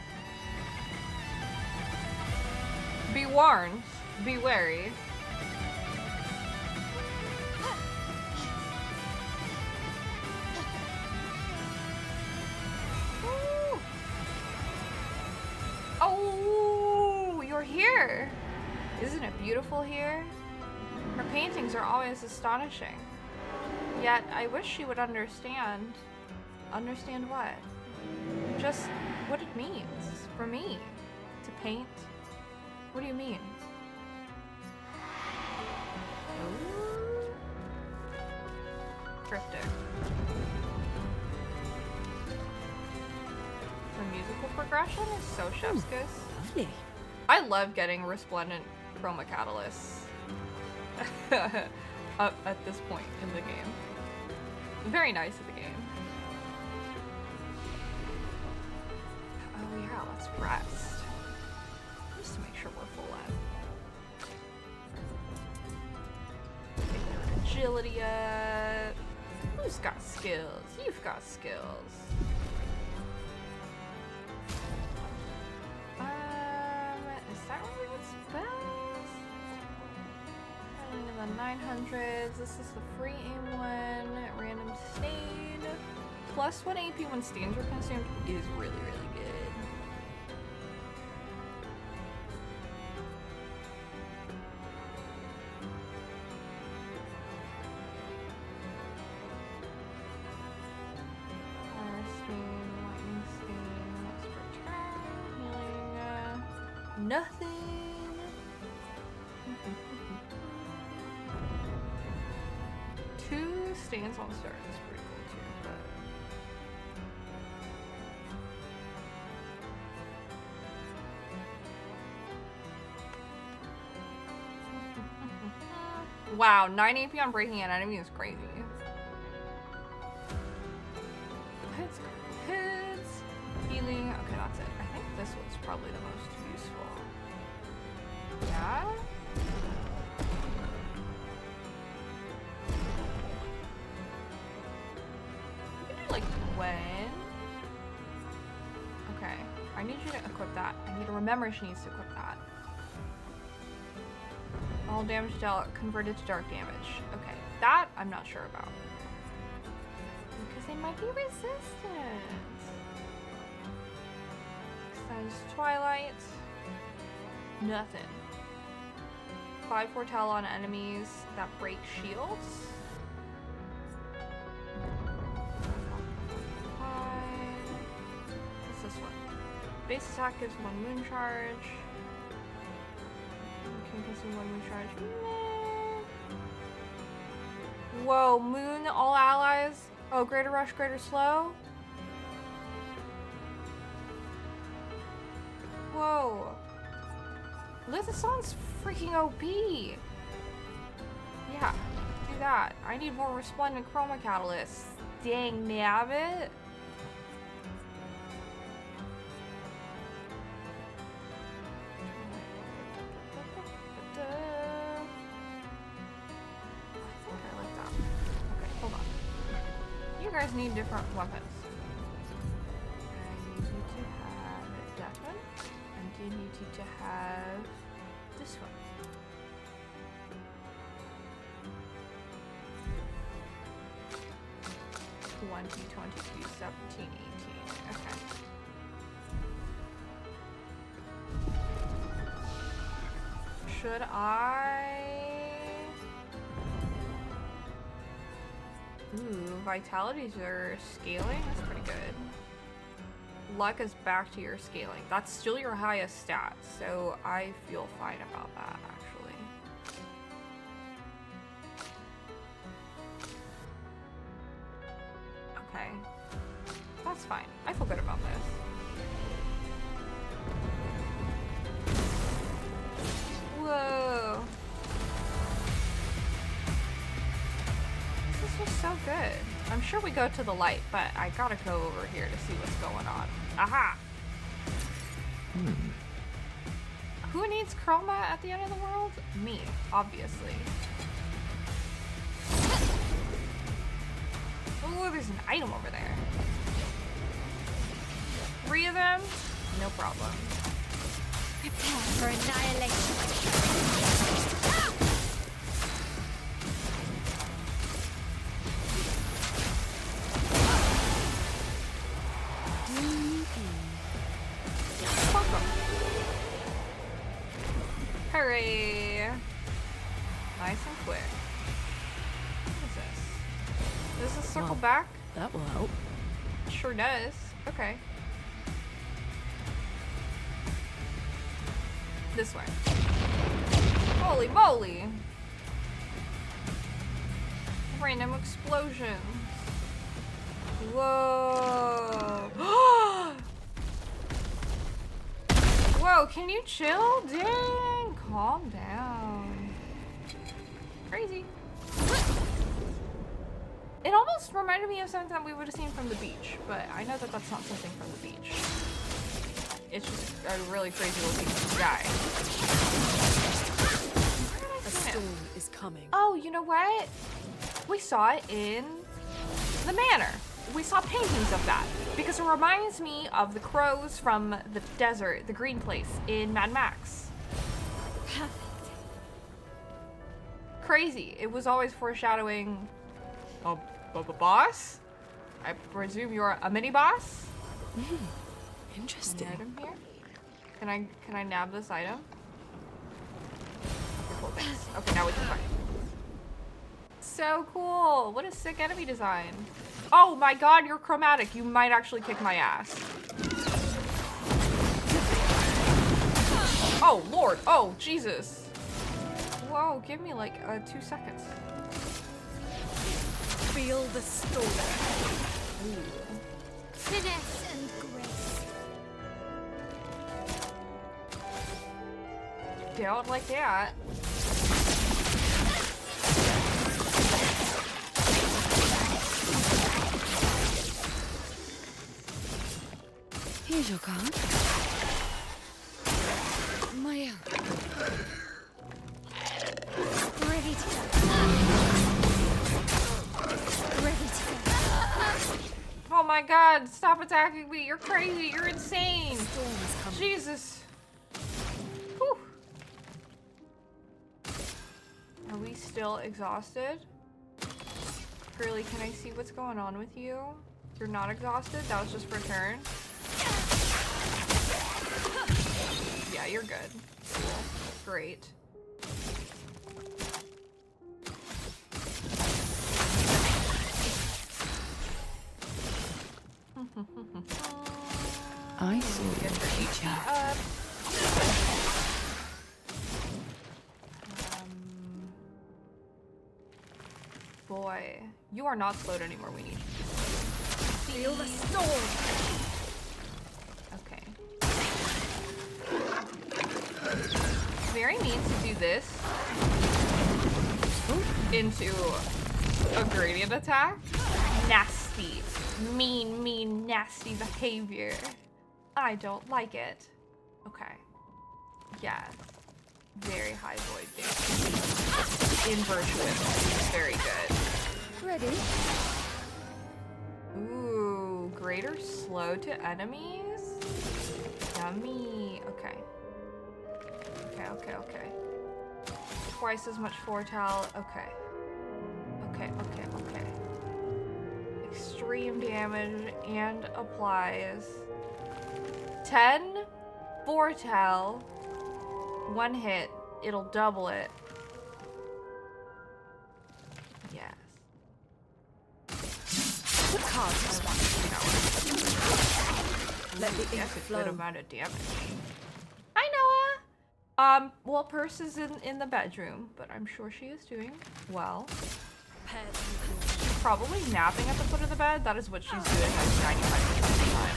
Be warned. Be wary. Woo! Oh, you're here. Isn't it beautiful here? Her paintings are always astonishing. Yet, I wish she would understand. Understand what? Just what it means for me to paint. What do you mean? Ooh. Cryptic. The musical progression is so chef's kiss. Lovely. I love getting resplendent chroma catalysts up at this point in the game. Very nice of the game. Oh yeah, let's rest. Just to make sure we're full up. Take our agility up. Who's got skills? You've got skills. Is that really what's best? Running in the 900s. This is the free aim one. Random stain. Plus 1 AP when stains are consumed is really, really good. Fire stain, lightning stain, let's return, healing, nothing. Two stains on start is pretty cool too, but wow, 9 AP on breaking an enemy is crazy. Hits, hits, healing. Okay, that's it. I think this one's probably the most useful. Yeah? You can do like when. Okay, I need you to equip that. I need to remember she needs to equip that. All damage dealt converted to dark damage. Okay, that I'm not sure about. Because they might be resistant. Extends Twilight. Nothing. 5 foretell on enemies that break shields. What's this one? Base attack gives 1 moon charge. Can consume 1 moon charge. Meh. Whoa, moon, all allies. Oh, greater rush, greater slow. Whoa. This sounds freaking OP. Yeah, do that. I need more resplendent chroma catalysts. Dang nabbit. You guys need different weapons. I need you to have that one. I do need you to have this one. One, 2, 22, 17, 18. Okay. Should I? Ooh, vitalities are scaling. That's pretty good. Luck is back to your scaling. That's still your highest stat, so I feel fine about that, actually. Okay. That's fine. I feel good about this. Whoa. This was so good. I'm sure we go to the light, but I gotta go over here to see what's going on. Aha! Who needs chroma at the end of the world? Me, obviously. Ooh, there's an item over there. 3 of them? No problem. Prepare for annihilation. Welcome. Hooray! Nice and quick. What is this? Does this circle Well, back? That will help. Sure does. Okay. This way. Holy moly! Random explosions. Whoa! Whoa, can you chill? Dang, calm down. Crazy. It almost reminded me of something that we would have seen from the beach, but I know that that's not something from the beach. It's just a really crazy looking guy. A storm is coming. Oh, you know what? We saw it in the manor. We saw paintings of that because it reminds me of the crows from the desert, the green place in Mad Max. Crazy. It was always foreshadowing a boss? I presume you're a mini boss? Interesting. Any item here? Can I nab this item? Okay, cool, thanks. Okay, now we can fight. So cool! What a sick enemy design. Oh my god, you're chromatic. You might actually kick my ass. Oh lord! Oh Jesus! Whoa, give me like 2 seconds. Feel the storm. Finesse and grace. Don't like that. Here's your card. My own. Ready to go. Ready to go. Oh my god, stop attacking me. You're crazy. You're insane. Storm is coming. Jesus. Whew. Are we still exhausted? Girly, can I see what's going on with you? You're not exhausted? That was just for a turn? Yeah, you're good. Cool. Great. I saw your future. Up. Boy, you are not slowed anymore. We need you. Feel the storm. Okay. Very mean to do this into a gradient attack. Nasty. Mean, nasty behavior. I don't like it. Okay. Yeah. Very high void damage. Invertuous. Very good. Ready? Ooh, greater slow to enemies? Yummy. Okay. Okay. Twice as much foretell. Okay. Extreme damage and applies 10 foretell. 1 hit. It'll double it. Yes. The cards are Let the ink Yes, a flow. good amount of damage. Hi, Noah. Well, Purse is in the bedroom, but I'm sure she is doing well. Prepare to conclude. Probably napping at the foot of the bed. That is what she's doing like 95% of the time.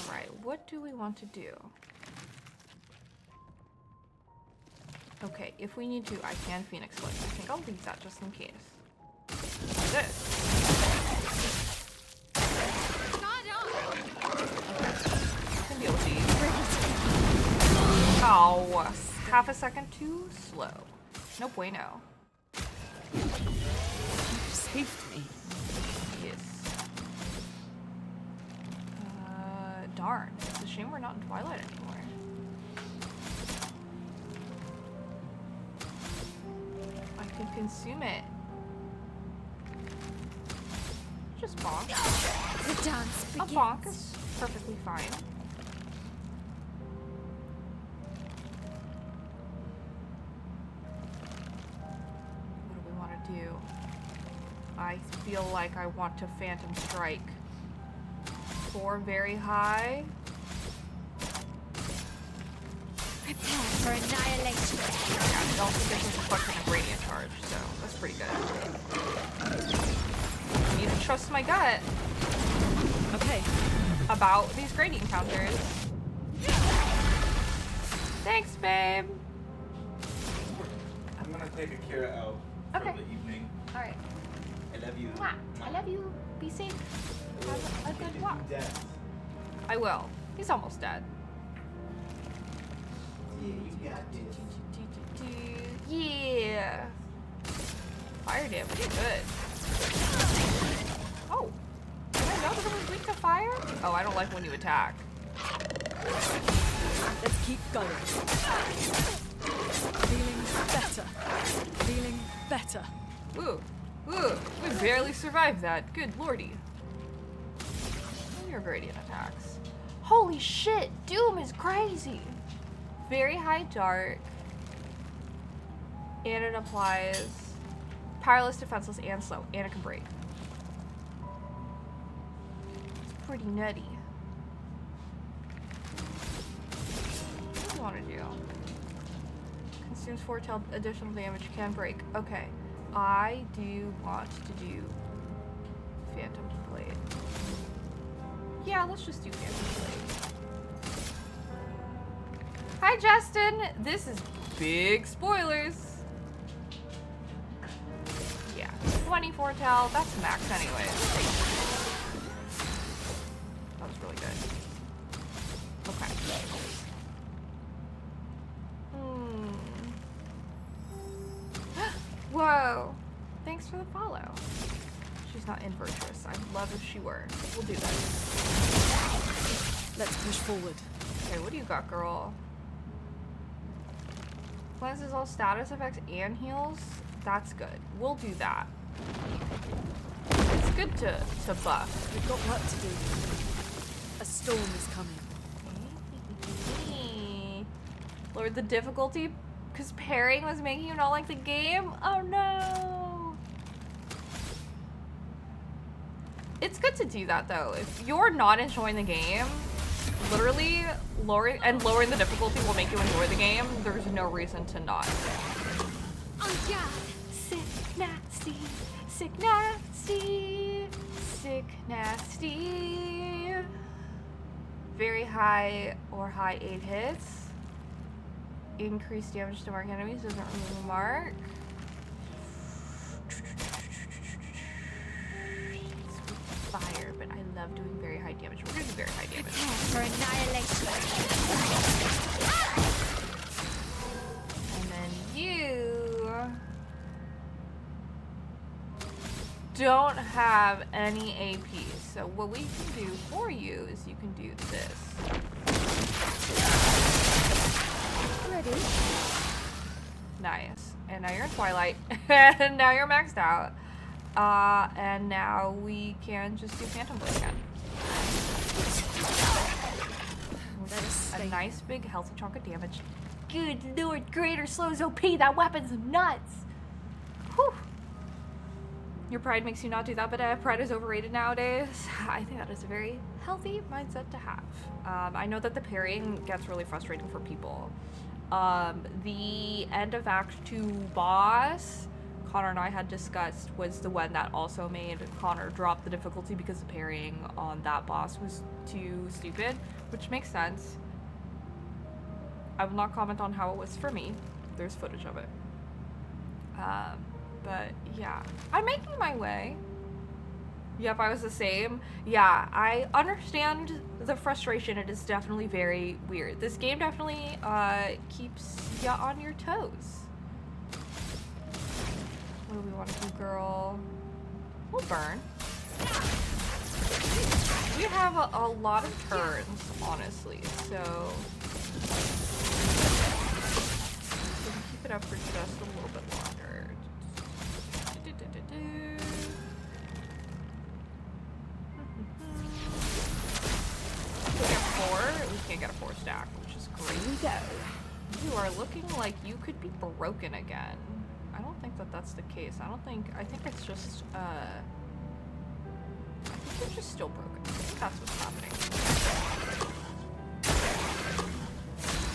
Alright, what do we want to do? Okay, if we need to, I can Phoenix Flame. I think I'll leave that just in case. This. I can deal with these. Oh, half a second too slow. No bueno. teethed me. Yes. Darn. It's a shame we're not in Twilight anymore. I can consume it. Just bonk. The dance A begins. bonk is perfectly fine. What do we want to do? I feel like I want to Phantom Strike. 4 very high. Prepare for annihilation. Yeah, it also gives us a fucking radiant charge, so that's pretty good. I need to trust my gut Okay. about these gradient counters. Thanks, babe. I'm gonna take Akira out for Okay. the evening. Alright. I love you. I love you. Be safe. Have a good walk. Death. I will. He's almost dead. Yeah, you got this. Yeah. Fire damage is good. Oh. Did I know that it was weak to fire? Oh, I don't like when you attack. Let's keep going. Feeling better. Feeling better. Ooh. Ooh. We barely survived that. Good lordy. Your gradient attacks. Holy shit. Doom is crazy. Very high dark. And it applies powerless, defenseless, and slow. And it can break. It's pretty nutty. What do you want to do? Consumes 4 additional damage, can break. Okay. I do want to do Phantom Blade. Yeah, let's just do Phantom Blade. Hi, Justin! This is big spoilers. Yeah, 24 tel, that's max anyway. That was really good. Okay. Whoa! Thanks for the follow. She's not in Virtuous. I'd love if she were. We'll do that. Let's push forward. Okay, what do you got, girl? Cleanses all status effects and heals. That's good. We'll do that. It's good to buff. We've got work to do. A storm is coming. Lowered the difficulty because pairing was making you not like the game? Oh no! It's good to do that though. If you're not enjoying the game, literally lowering the difficulty will make you enjoy the game. There's no reason to not. Oh yeah. Sick, nasty, sick, nasty, sick, nasty. Very high or high 8 hits. Increased damage to mark enemies, doesn't remove a mark. Fire, but I love doing very high damage. We're gonna do very high damage. For annihilation. And then you don't have any AP. So what we can do for you is you can do this. Ready? Nice. And now you're in Twilight. And now you're maxed out. And now we can just do Phantom Blade again. A nice big healthy chunk of damage. Good lord, greater slows OP. That weapon's nuts. Whew. Your pride makes you not do that, but pride is overrated nowadays. I think that is a very healthy mindset to have. I know that the parrying gets really frustrating for people. The end of Act 2 boss, Connor and I had discussed, was the one that also made Connor drop the difficulty because the parrying on that boss was too stupid, which makes sense. I will not comment on how it was for me. There's footage of it. But yeah, I'm making my way. Yep, I was the same. Yeah, I understand the frustration. It is definitely very weird. This game definitely keeps ya on your toes. What do we want to do, girl? We'll burn. We have a lot of turns, honestly, so we can keep it up for just a little bit longer. We get 4. We can't get a 4 stack, which is great. Here we go. You are looking like you could be broken again. I don't think that that's the case. I think it's just, I think you're just still broken. I think that's what's happening.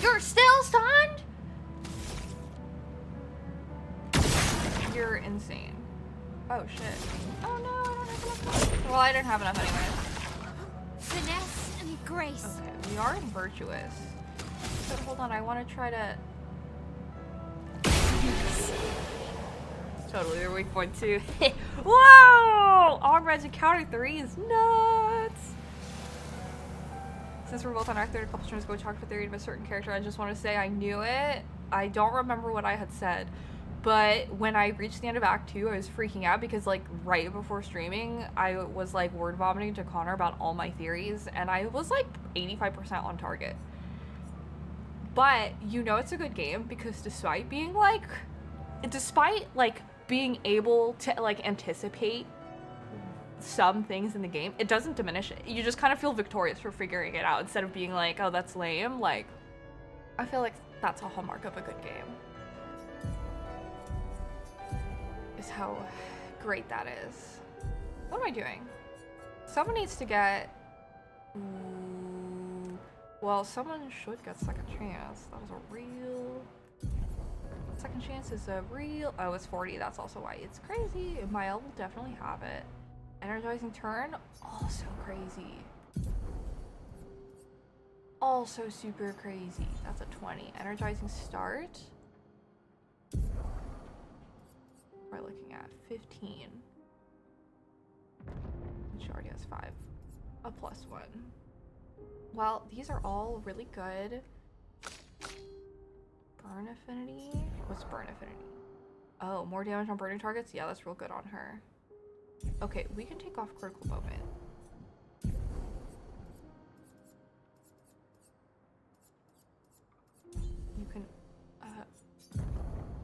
You're still stunned? You're insane. Oh shit. Oh no, I don't have enough. Well, I didn't have enough anyways. Finesse and grace. Okay, we are in virtuous. But hold on, I want to try to... Totally, they're weak point 2. Whoa! Augments and counter 3 is nuts! Since we're both on Act 3 a couple streams ago, we talked for theory of a certain character. I just want to say I knew it. I don't remember what I had said. But when I reached the end of Act 2, I was freaking out because, like, right before streaming, I was, like, word vomiting to Connor about all my theories, and I was, like, 85% on target. But you know it's a good game because despite being, like, being able to, like, anticipate some things in the game, it doesn't diminish it. You just kind of feel victorious for figuring it out instead of being like, oh, that's lame. Like, I feel like that's a hallmark of a good game. Is how great that is. What am I doing? Someone needs to get... Well, someone should get second chance. That was a real... Second chance is a real... Oh, it's 40. That's also why it's crazy. Mael will definitely have it. Energizing turn, also crazy. Also super crazy. That's a 20. Energizing start. We're looking at 15. And she already has 5. A +1. Well, these are all really good. Burn affinity? What's burn affinity? Oh, more damage on burning targets? Yeah, that's real good on her. Okay, we can take off critical moment. You can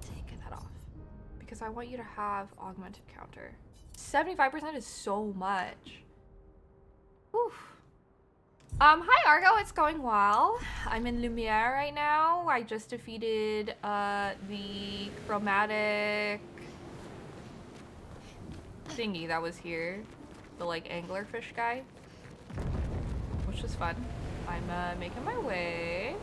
take that off because I want you to have augmented counter. 75% is so much. Whew. Hi Argo, it's going well. I'm in Lumiere right now. I just defeated the chromatic thingy that was here. The like anglerfish guy. Which was fun. I'm making my way.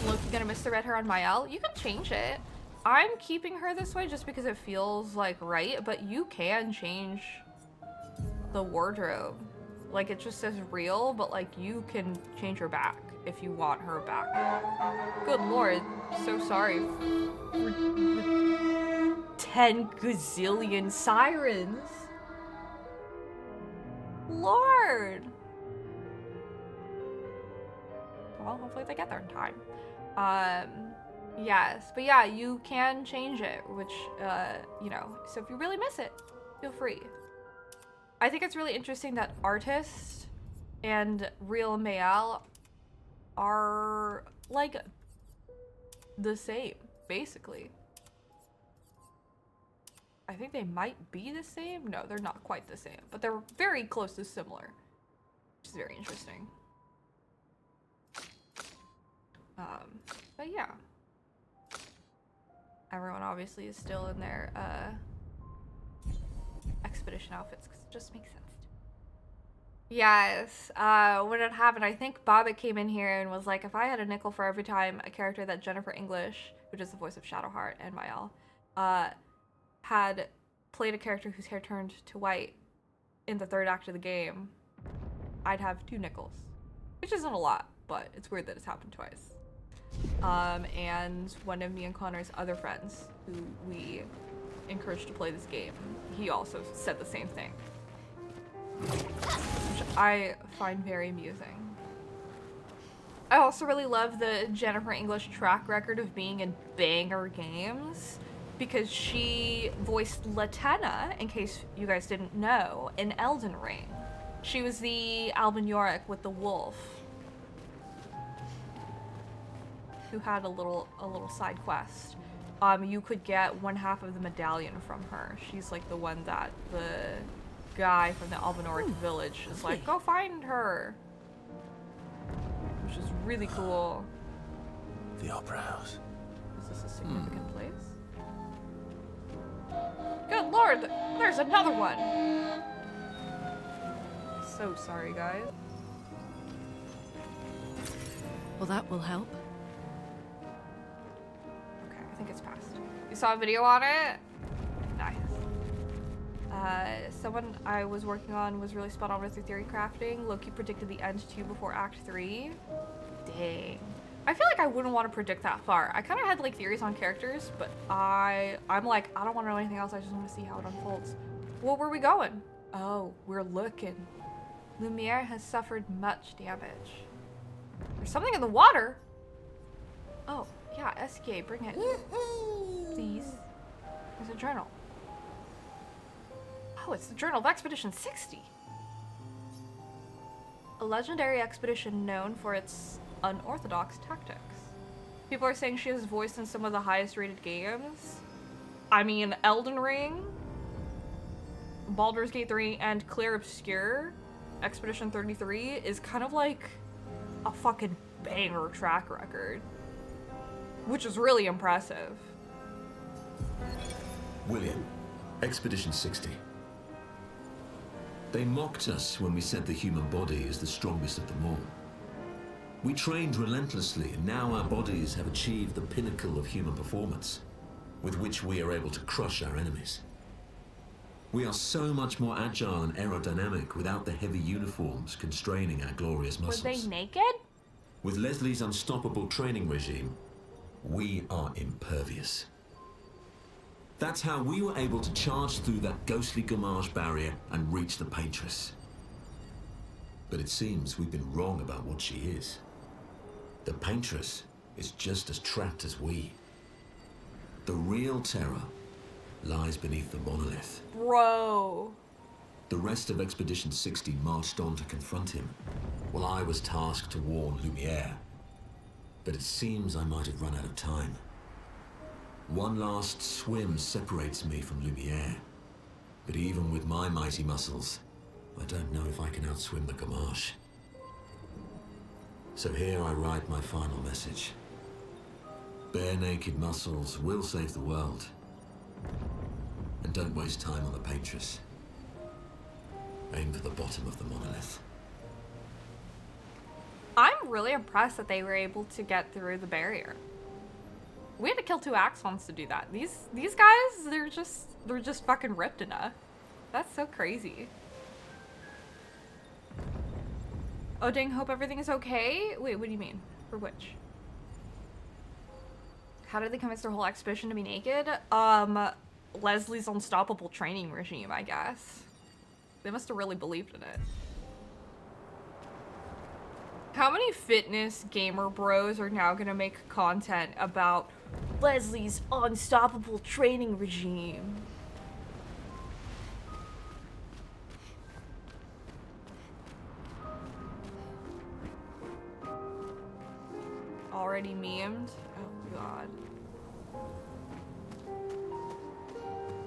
Look, you gonna miss the red hair on Mael? You can change it. I'm keeping her this way just because it feels like right, but you can change the wardrobe. Like, it just says real, but, like, you can change her back if you want her back. Good lord. So sorry. 10 gazillion sirens. Lord. Well, hopefully they get there in time. Yes. But yeah, you can change it, which, you know, so if you really miss it, feel free. I think it's really interesting that Artist and Real Mael are, like, the same, basically. I think they might be the same. No, they're not quite the same, but they're very close to similar, which is very interesting. But yeah. Everyone obviously is still in their, expedition outfits because it just makes sense. Yes, when it happened, I think Bobbitt came in here and was like, if I had a nickel for every time a character that Jennifer English, which is the voice of Shadowheart and Mael, had played a character whose hair turned to white in the third act of the game, I'd have 2 nickels, which isn't a lot, but it's weird that it's happened twice. And one of me and Connor's other friends who we encouraged to play this game, he also said the same thing, which I find very amusing. I also really love the Jennifer English track record of being in banger games. because she voiced Latenna, in case you guys didn't know, in Elden Ring. She was the Alban Yorick with the wolf, who had a little side quest. You could get 1/2 of the medallion from her. She's like the one that the guy from the Albanorid village is like, go find her. Which is really cool. The Opera House. Is this a significant place? Good lord, there's another one! So sorry, guys. Well, that will help. Okay, I think it's passed. You saw a video on it? Nice. Someone I was working on was really spot on with their theory crafting. Loki predicted the end too before Act 3. Dang. I feel like I wouldn't want to predict that far. I kind of had like theories on characters, but I'm like, I don't want to know anything else. I just want to see how it unfolds. Well, where are we going? Oh, we're looking. Lumiere has suffered much damage. There's something in the water. Oh, yeah, SK, bring it. Please. There's a journal. Oh, it's the Journal of Expedition 60. A legendary expedition known for its unorthodox tactics. People are saying she has voiced in some of the highest rated games. I mean, Elden Ring, Baldur's Gate 3, and Clair Obscur, Expedition 33 is kind of like a fucking banger track record, which is really impressive. William, Expedition 60. They mocked us when we said the human body is the strongest of them all. We trained relentlessly, and now our bodies have achieved the pinnacle of human performance, with which we are able to crush our enemies. We are so much more agile and aerodynamic without the heavy uniforms constraining our glorious muscles. Were they naked? With Leslie's unstoppable training regime, we are impervious. That's how we were able to charge through that ghostly Gamage barrier and reach the Paintress. But it seems we've been wrong about what she is. The Paintress is just as trapped as we. The real terror lies beneath the monolith. Bro. The rest of Expedition 60 marched on to confront him, while I was tasked to warn Lumiere. But it seems I might have run out of time. One last swim separates me from Lumiere, but even with my mighty muscles, I don't know if I can outswim the Gamache. So here I write my final message. Bare naked muscles will save the world. And don't waste time on the Paintress. Aim for the bottom of the monolith. I'm really impressed that they were able to get through the barrier. We had to kill 2 Axons to do that. These guys, they're just fucking ripped enough. That's so crazy. Oh dang, hope everything is okay? Wait, what do you mean? For which? How did they convince their whole expedition to be naked? Leslie's unstoppable training regime, I guess. They must have really believed in it. How many fitness gamer bros are now gonna make content about Leslie's unstoppable training regime? Already memed? Oh god.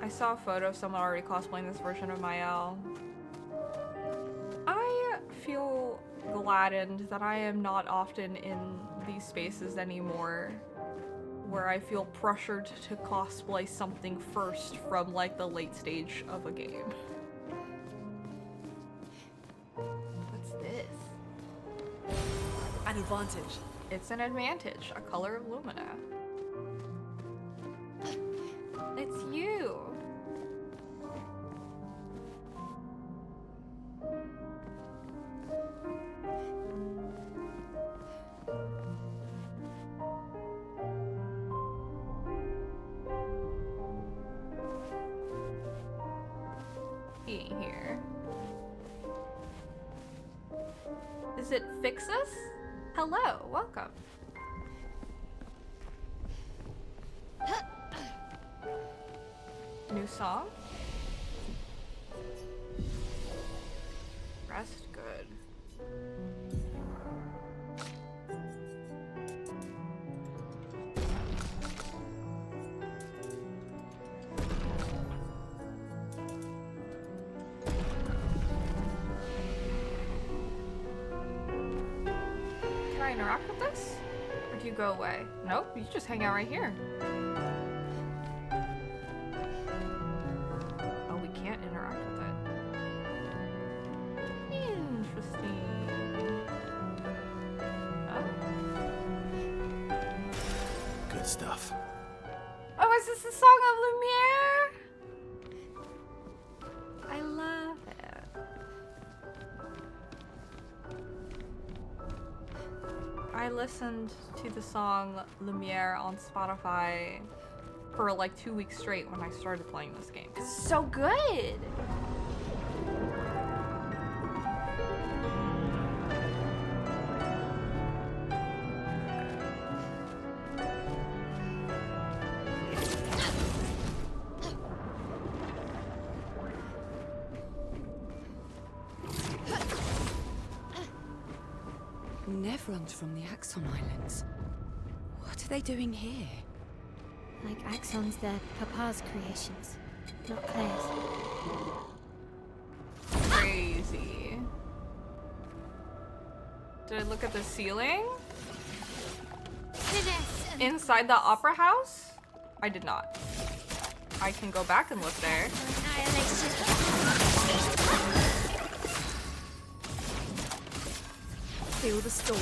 I saw a photo of someone already cosplaying this version of Mael. I feel gladdened that I am not often in these spaces anymore where I feel pressured to cosplay something first from like the late stage of a game. What's this? An advantage. It's an advantage, a color of Lumina. It's you. Here. Is it Fixus? Hello, welcome. New song? Rest good. Can I interact with this? Or do you go away? Nope, you just hang out right here. Oh, we can't interact with it. Interesting. Oh. Good stuff. Oh, is this the song of Lumiere? I love it. I listened to the song Lumiere on Spotify for like 2 weeks straight when I started playing this game. It's so good! Nevrons from the Axon Islands. What are they doing here? Like Axon's their papa's creations, not Claire's. Crazy. Did I look at the ceiling? Inside the opera house? I did not. I can go back and look there. Feel the storm.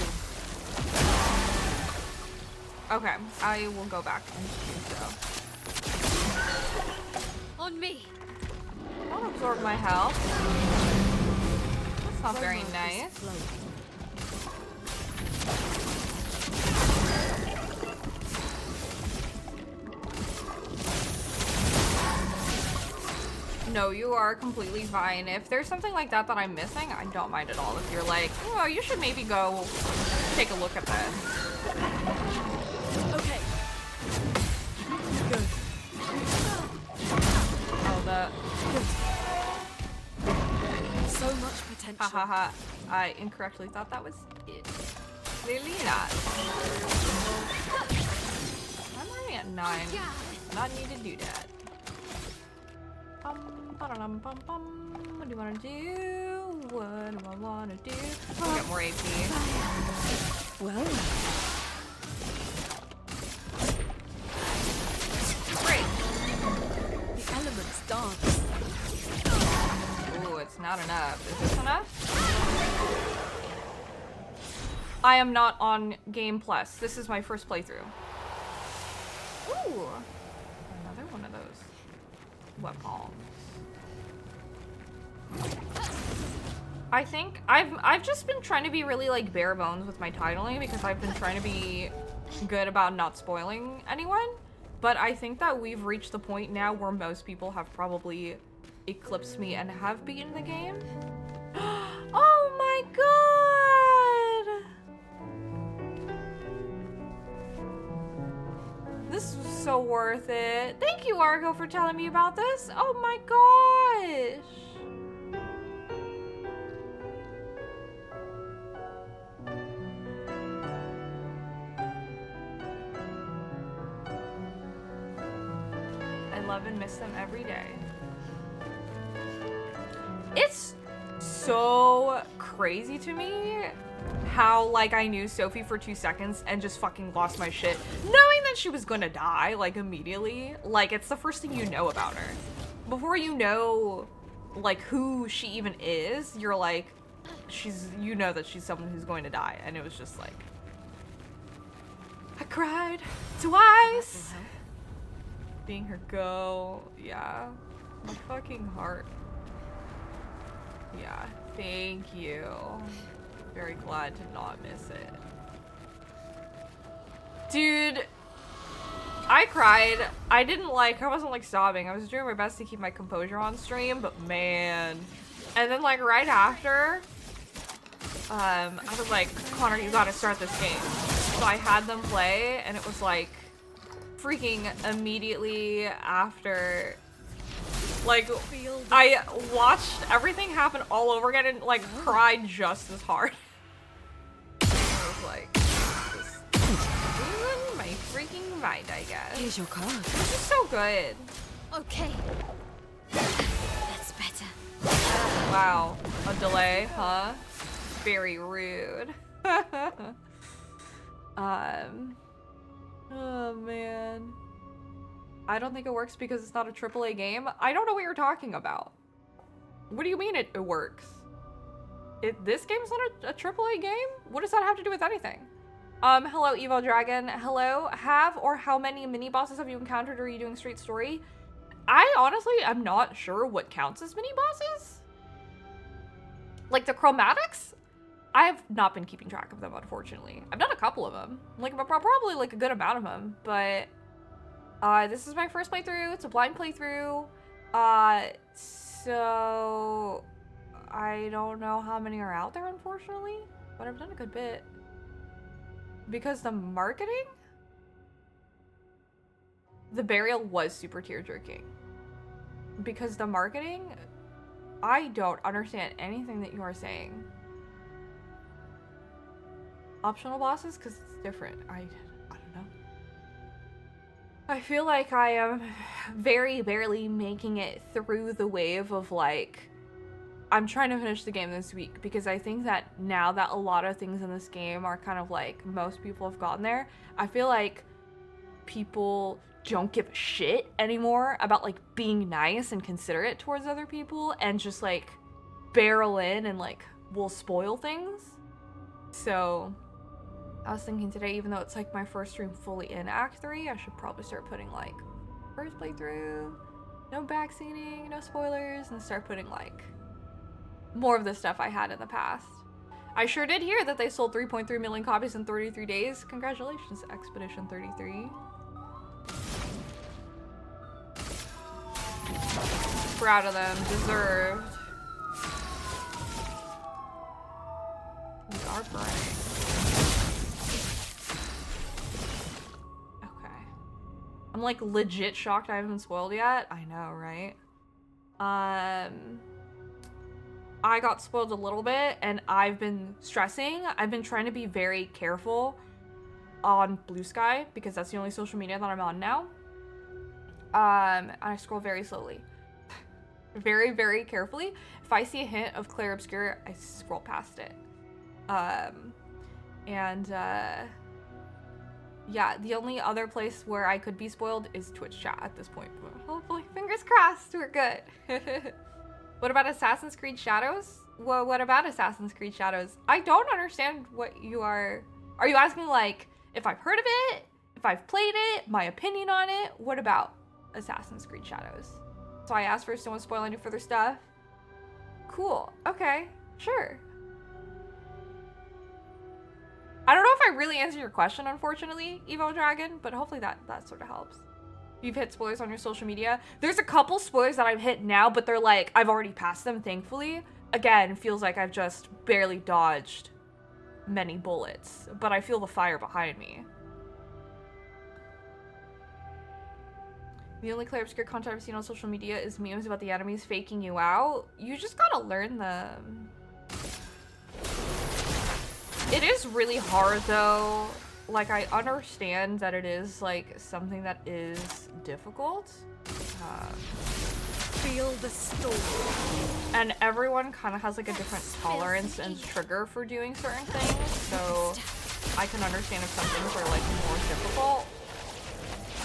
Okay, I will go back and do so. On me. Don't absorb my health. That's not very nice. No, you are completely fine. If there's something like that that I'm missing, I don't mind at all. If you're like, oh, you should maybe go take a look at this. Okay. Good. Oh, the... So much potential. Ha ha ha. I incorrectly thought that was it. Clearly not. I'm already at 9. Not need to do that. Bum, bum, bum. What do you want to do? What do I want to do? I'll get more AP. Well. Great. The elements dance. Ooh, it's not enough. Is this enough? I am not on Game Plus. This is my first playthrough. Ooh. Another one of those weapons. I think I've just been trying to be really like bare bones with my titling because I've been trying to be good about not spoiling anyone. But I think that we've reached the point now where most people have probably eclipsed me and have beaten the game. Oh my god! This was so worth it. Thank you, Argo, for telling me about this. Oh my gosh! I love and miss them every day. It's so crazy to me how, like, I knew Sophie for 2 seconds and just fucking lost my shit, knowing that she was gonna die, like, immediately. Like, it's the first thing you know about her. Before you know, like, who she even is, you're like, you know that she's someone who's going to die. And it was just like, I cried twice. Seeing her go, yeah, my fucking heart. Yeah, thank you. Very glad to not miss it. Dude, I cried. I wasn't like sobbing. I was doing my best to keep my composure on stream, but man. And then like right after, I was like, Connor, you gotta start this game. So I had them play and it was like, freaking immediately after Like, I watched everything happen all over again and, like, cried just as hard. I was like, just losing my freaking mind, I guess. Here's your card. This is so good. Okay. That's better. Wow. A delay, huh? Very rude. Oh, man. I don't think it works because it's not a AAA game. I don't know what you're talking about. What do you mean it works? This game's not a AAA game? What does that have to do with anything? Hello, Evo Dragon. Hello. Have or how many mini bosses have you encountered, or are you doing straight story? I honestly am not sure what counts as mini bosses. Like the chromatics? I have not been keeping track of them, unfortunately. I've done a couple of them. Like, probably like a good amount of them, but this is my first playthrough. It's a blind playthrough. So I don't know how many are out there, unfortunately, but I've done a good bit. Because the marketing? The burial was super tear-jerking. Because the marketing, I don't understand anything that you are saying. Optional bosses? Because it's different. I don't know. I feel like I am very barely making it through the wave of, like, I'm trying to finish the game this week, because I think that now that a lot of things in this game are kind of like, most people have gotten there, I feel like people don't give a shit anymore about, like, being nice and considerate towards other people, and just, like, barrel in and, like, will spoil things. So I was thinking today, even though it's like my first stream fully in Act 3, I should probably start putting, like, first playthrough, no backseating, no spoilers, and start putting, like, more of the stuff I had in the past. I sure did hear that they sold 3.3 million copies in 33 days. Congratulations, Expedition 33. Proud of them. Deserved. We are burning. Okay. I'm like legit shocked I haven't been spoiled yet. I know, right? I got spoiled a little bit, and I've been stressing. I've been trying to be very careful on Blue Sky, because that's the only social media that I'm on now. I scroll very slowly. Very, very carefully. If I see a hint of Clair Obscur, I scroll past it. Yeah, the only other place where I could be spoiled is Twitch chat at this point. But hopefully, fingers crossed, we're good. What about Assassin's Creed Shadows? Well, what about Assassin's Creed Shadows? I don't understand what you are... Are you asking, like, if I've heard of it? If I've played it? My opinion on it? What about Assassin's Creed Shadows? So I asked first, don't spoil any further stuff. Cool. Okay. Sure. I don't know if I really answered your question, unfortunately, Evo Dragon, but hopefully that sort of helps. You've hit spoilers on your social media. There's a couple spoilers that I've hit now, but they're like, I've already passed them, thankfully. Again, feels like I've just barely dodged many bullets, but I feel the fire behind me. The only Clair Obscur content I've seen on social media is memes about the enemies faking you out. You just gotta learn them. It is really hard though. Like, I understand that it is, like, something that is difficult. Feel the storm. And everyone kind of has, like, a different tolerance and trigger for doing certain things. So I can understand if some things are, like, more difficult.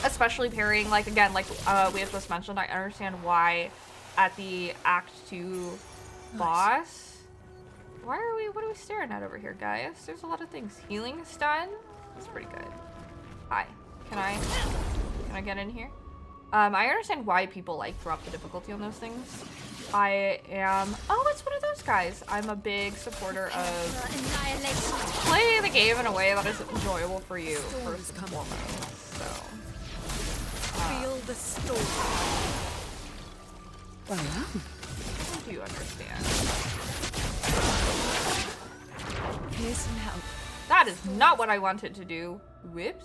Especially parrying, like, again, like we have just mentioned, I understand why at the Act 2 boss... What are we staring at over here, guys? There's a lot of things. Healing stun? That's pretty good. Hi. Can I get in here? I understand why people, like, drop the difficulty on those things. I am... Oh, it's one of those guys. I'm a big supporter of playing the game in a way that is enjoyable for you, first and foremost. So... Feel the storm. I do understand. Here's some help. That is not what I wanted to do. Whoops.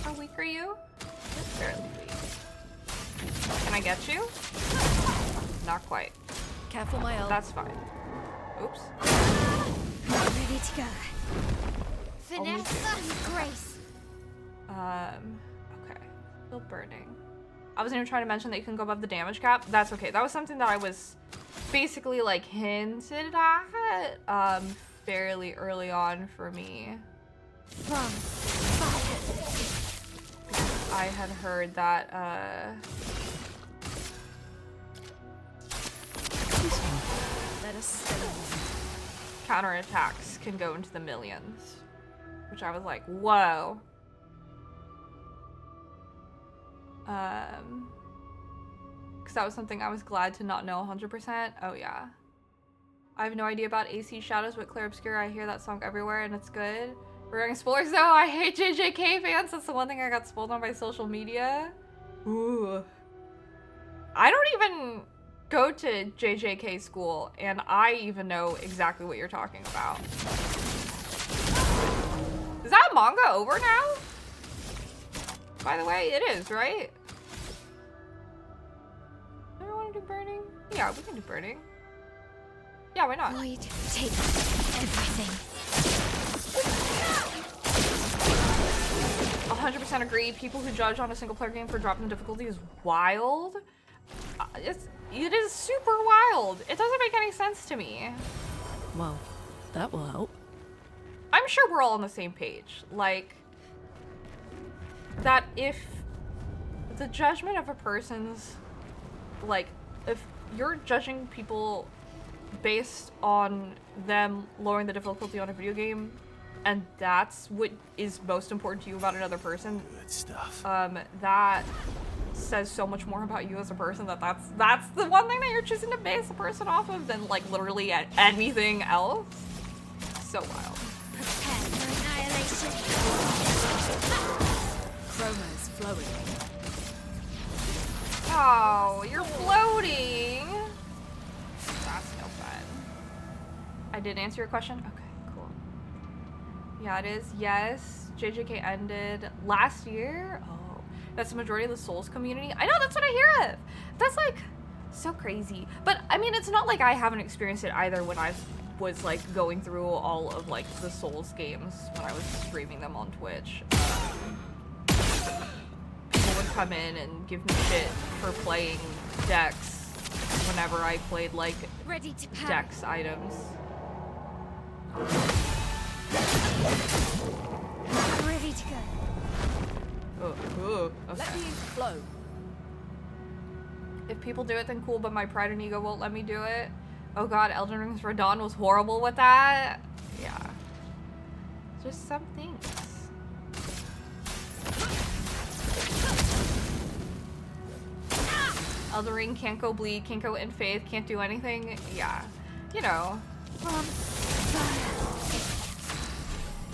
How weak are you? fairly weak. Can I get you? Not quite. Careful, my ult. That's fine. Oops. Ready to go. Finesse and grace. Okay. Still burning. I wasn't even trying to mention that you can go above the damage cap. That's okay. That was something that I was basically like hinted at fairly early on for me. I had heard that Let us stay. counterattacks can go into the millions, which I was like, whoa. Because that was something I was glad to not know 100%. Oh yeah. I have no idea about AC Shadows, but Clair Obscur, I hear that song everywhere and it's good. Regarding spoilers though, I hate JJK fans. That's the one thing I got spoiled on by social media. Ooh. I don't even go to JJK school, and I even know exactly what you're talking about. Is that manga over now? By the way, it is, right? Do I want to do burning? Yeah, we can do burning. Yeah, why not? Void, take everything. 100% agree. People who judge on a single player game for dropping the difficulty is wild. It is super wild. It doesn't make any sense to me. Well, that will help. I'm sure we're all on the same page. Like, that if the judgment of a person's, like, if you're judging people based on them lowering the difficulty on a video game, and that's what is most important to you about another person, Good stuff. that says so much more about you as a person, that's the one thing that you're choosing to base a person off of than like literally anything else. So wild. Prepare for annihilation. Chroma is flowing. Oh, you're floating. That's no fun. I did answer your question? Okay, cool. Yeah, it is. Yes, JJK ended last year. Oh, that's the majority of the Souls community. I know, that's what I hear of. That's like so crazy. But I mean, it's not like I haven't experienced it either when I was like going through all of like the Souls games when I was streaming them on Twitch. People would come in and give me shit for playing Dex whenever I played like Ready to power. Dex items. Ready to go. Okay. Let me flow. If people do it, then cool, but my pride and ego won't let me do it. Oh god, Elden Rings for Dawn was horrible with that. Yeah. Just some things. Elden Ring can't go bleed, can't go in faith, can't do anything. Yeah. You know.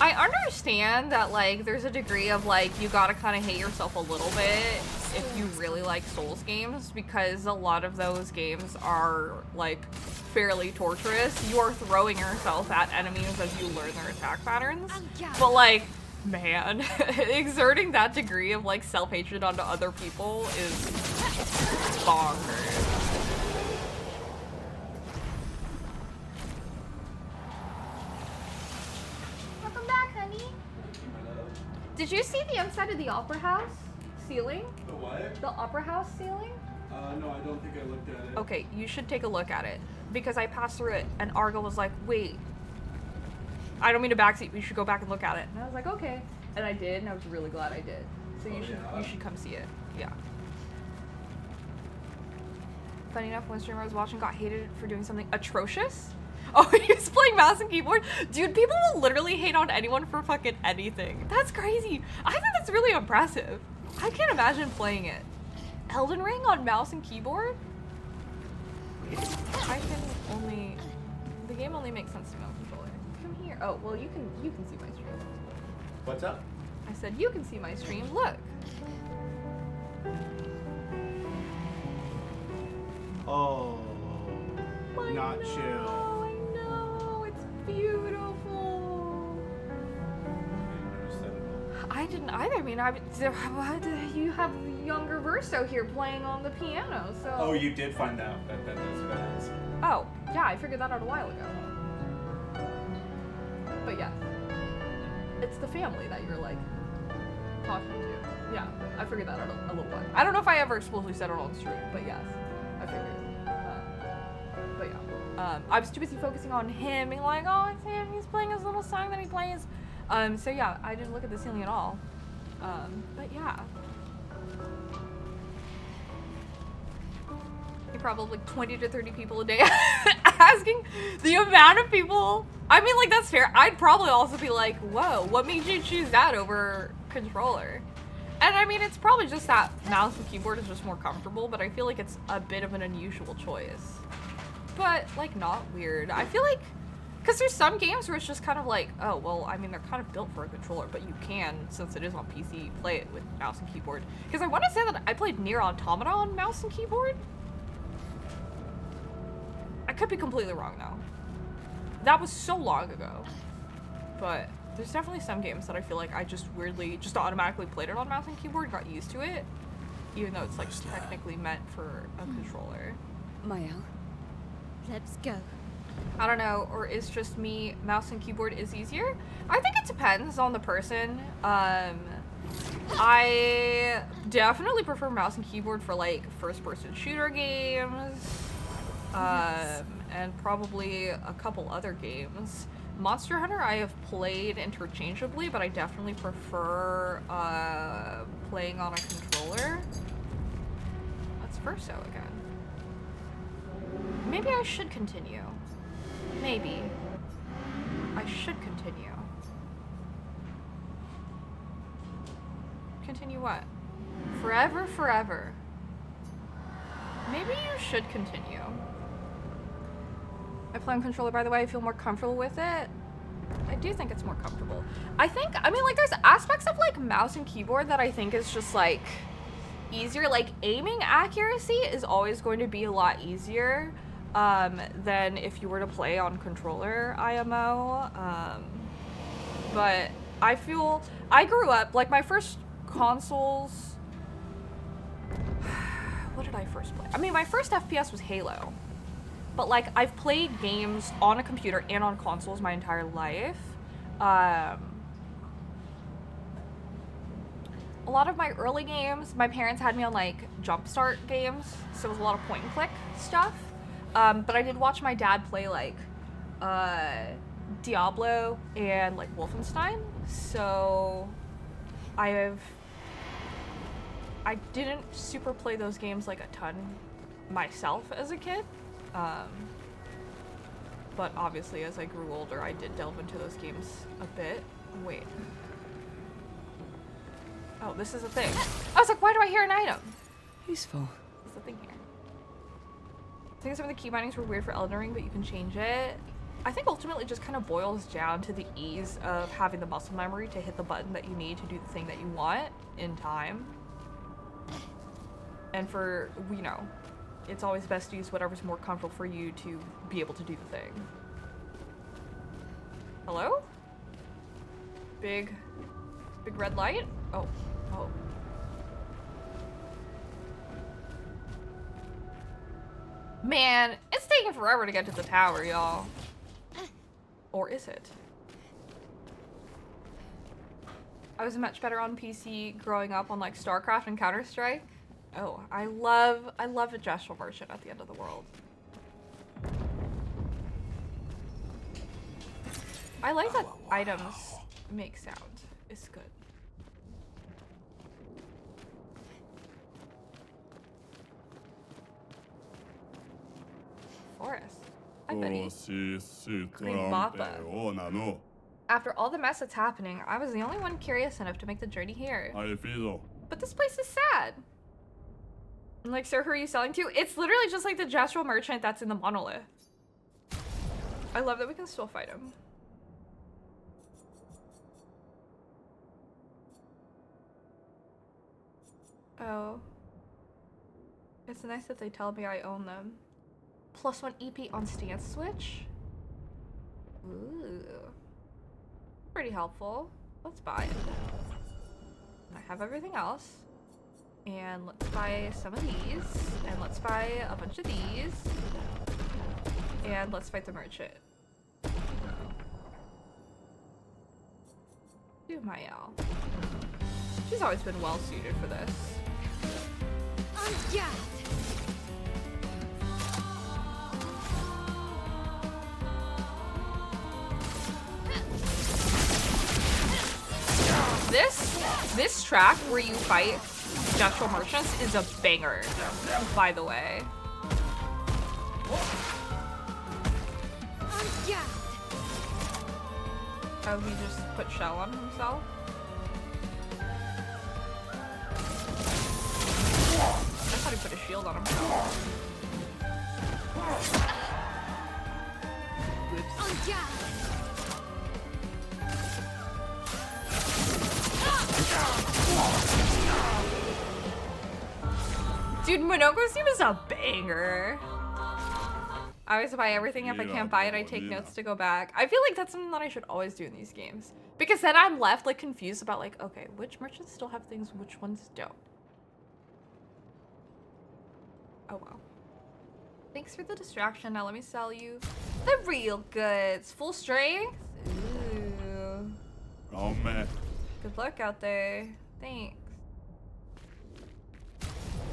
I understand that, like, there's a degree of, like, you gotta kind of hate yourself a little bit if you really like Souls games, because a lot of those games are, like, fairly torturous. You are throwing yourself at enemies as you learn their attack patterns. But, like, man, exerting that degree of, like, self-hatred onto other people is bonkers. Welcome back, honey. Did you see the inside of the Opera House ceiling? The what? The Opera House ceiling? No, I don't think I looked at it. Okay, you should take a look at it. Because I passed through it and Argo was like, wait, I don't mean to backseat, we should go back and look at it. And I was like, okay. And I did, and I was really glad I did. So you should come see it. Yeah. Funny enough, one streamer I was watching got hated for doing something atrocious. Oh, he was playing mouse and keyboard? Dude, people will literally hate on anyone for fucking anything. That's crazy. I think that's really impressive. I can't imagine playing it. Elden Ring on mouse and keyboard? The game only makes sense to me on controller. Come here. Oh, well, you can see my stream. What's up? I said you can see my stream. Look. Oh, not chill. I know. It's beautiful. I didn't either. I mean, you have younger Verso here playing on the piano, so. Oh, you did find out that that's what that is. Oh, yeah, I figured that out a while ago. But yeah, it's the family that you're like talking to. Yeah, I figured that out a little while. I don't know if I ever explicitly said it on stream, but yes, I figured. But yeah, I was too busy focusing on him, being like, oh, Sam, he's playing his little song that he plays. So yeah, I didn't look at the ceiling at all. But yeah. You probably like 20 to 30 people a day asking the amount of people. I mean, like, that's fair. I'd probably also be like, whoa, what made you choose that over controller? And I mean, it's probably just that mouse and keyboard is just more comfortable, but I feel like it's a bit of an unusual choice. But, like, not weird. I feel like, because there's some games where it's just kind of like, oh, well, I mean, they're kind of built for a controller, but you can, since it is on PC, play it with mouse and keyboard. Because I want to say that I played Nier Automata on mouse and keyboard. I could be completely wrong, though. That was so long ago. But there's definitely some games that I feel like I just weirdly, just automatically played it on mouse and keyboard, got used to it, even though it's, like, technically meant for a controller. Mael, Let's go. I don't know, or is just me, mouse and keyboard is easier? I think it depends on the person. I definitely prefer mouse and keyboard for like first-person shooter games, and probably a couple other games. Monster Hunter I have played interchangeably, but I definitely prefer playing on a controller. That's Verso again. Maybe I should continue. Maybe. I should continue. Continue what? Forever, forever. Maybe you should continue. I play on controller, by the way. I feel more comfortable with it. I do think it's more comfortable. I mean, like, there's aspects of, like, mouse and keyboard that I think is just, like, easier. Like, aiming accuracy is always going to be a lot easier than if you were to play on controller IMO. But I feel, I grew up, like, my first consoles, what did I first play? I mean, my first FPS was Halo. But, like, I've played games on a computer and on consoles my entire life. A lot of my early games, my parents had me on, like, Jumpstart games, so it was a lot of point-and-click stuff. But I did watch my dad play, like, Diablo and, like, Wolfenstein, so I didn't super play those games, like, a ton myself as a kid. But obviously as I grew older, I did delve into those games a bit. Wait. Oh, this is a thing. I was like, why do I hear an item? useful. There's a thing here. I think some of the key bindings were weird for Elden Ring, but you can change it. I think ultimately it just kind of boils down to the ease of having the muscle memory to hit the button that you need to do the thing that you want in time. And for, you know, it's always best to use whatever's more comfortable for you to be able to do the thing. Hello? Big red light? Oh. Man, it's taking forever to get to the tower, y'all. Or is it? I was much better on PC growing up on, like, StarCraft and Counter-Strike. Oh, I love a gestural merchant at the end of the world. I like that items make sound. It's good. Forest. I bet after all the mess that's happening, I was the only one curious enough to make the journey here. But this place is sad. Like, sir, who are you selling to? It's literally just like the gestural merchant that's in the monolith. I love that we can still fight him. Oh. It's nice that they tell me I own them. +1 EP on stance switch? Ooh. Pretty helpful. Let's buy it. I have everything else. And let's buy some of these. And let's buy a bunch of these. And let's fight the merchant. Do Mael. She's always been well suited for this. Yeah. This track where you fight Gestural Merchants is a banger, by the way. Yeah. Oh, he just put shell on himself? I thought he put a shield on himself. Whoops. Yeah. Dude, Monoko's team is a banger. I always buy everything. If I can't buy it, I take notes to go back. I feel like that's something that I should always do in these games. Because then I'm left like confused about like, okay, which merchants still have things, which ones don't. Oh well. Thanks for the distraction. Now let me sell you the real goods. Full strength? Ooh. Oh man. Good luck out there. Thanks.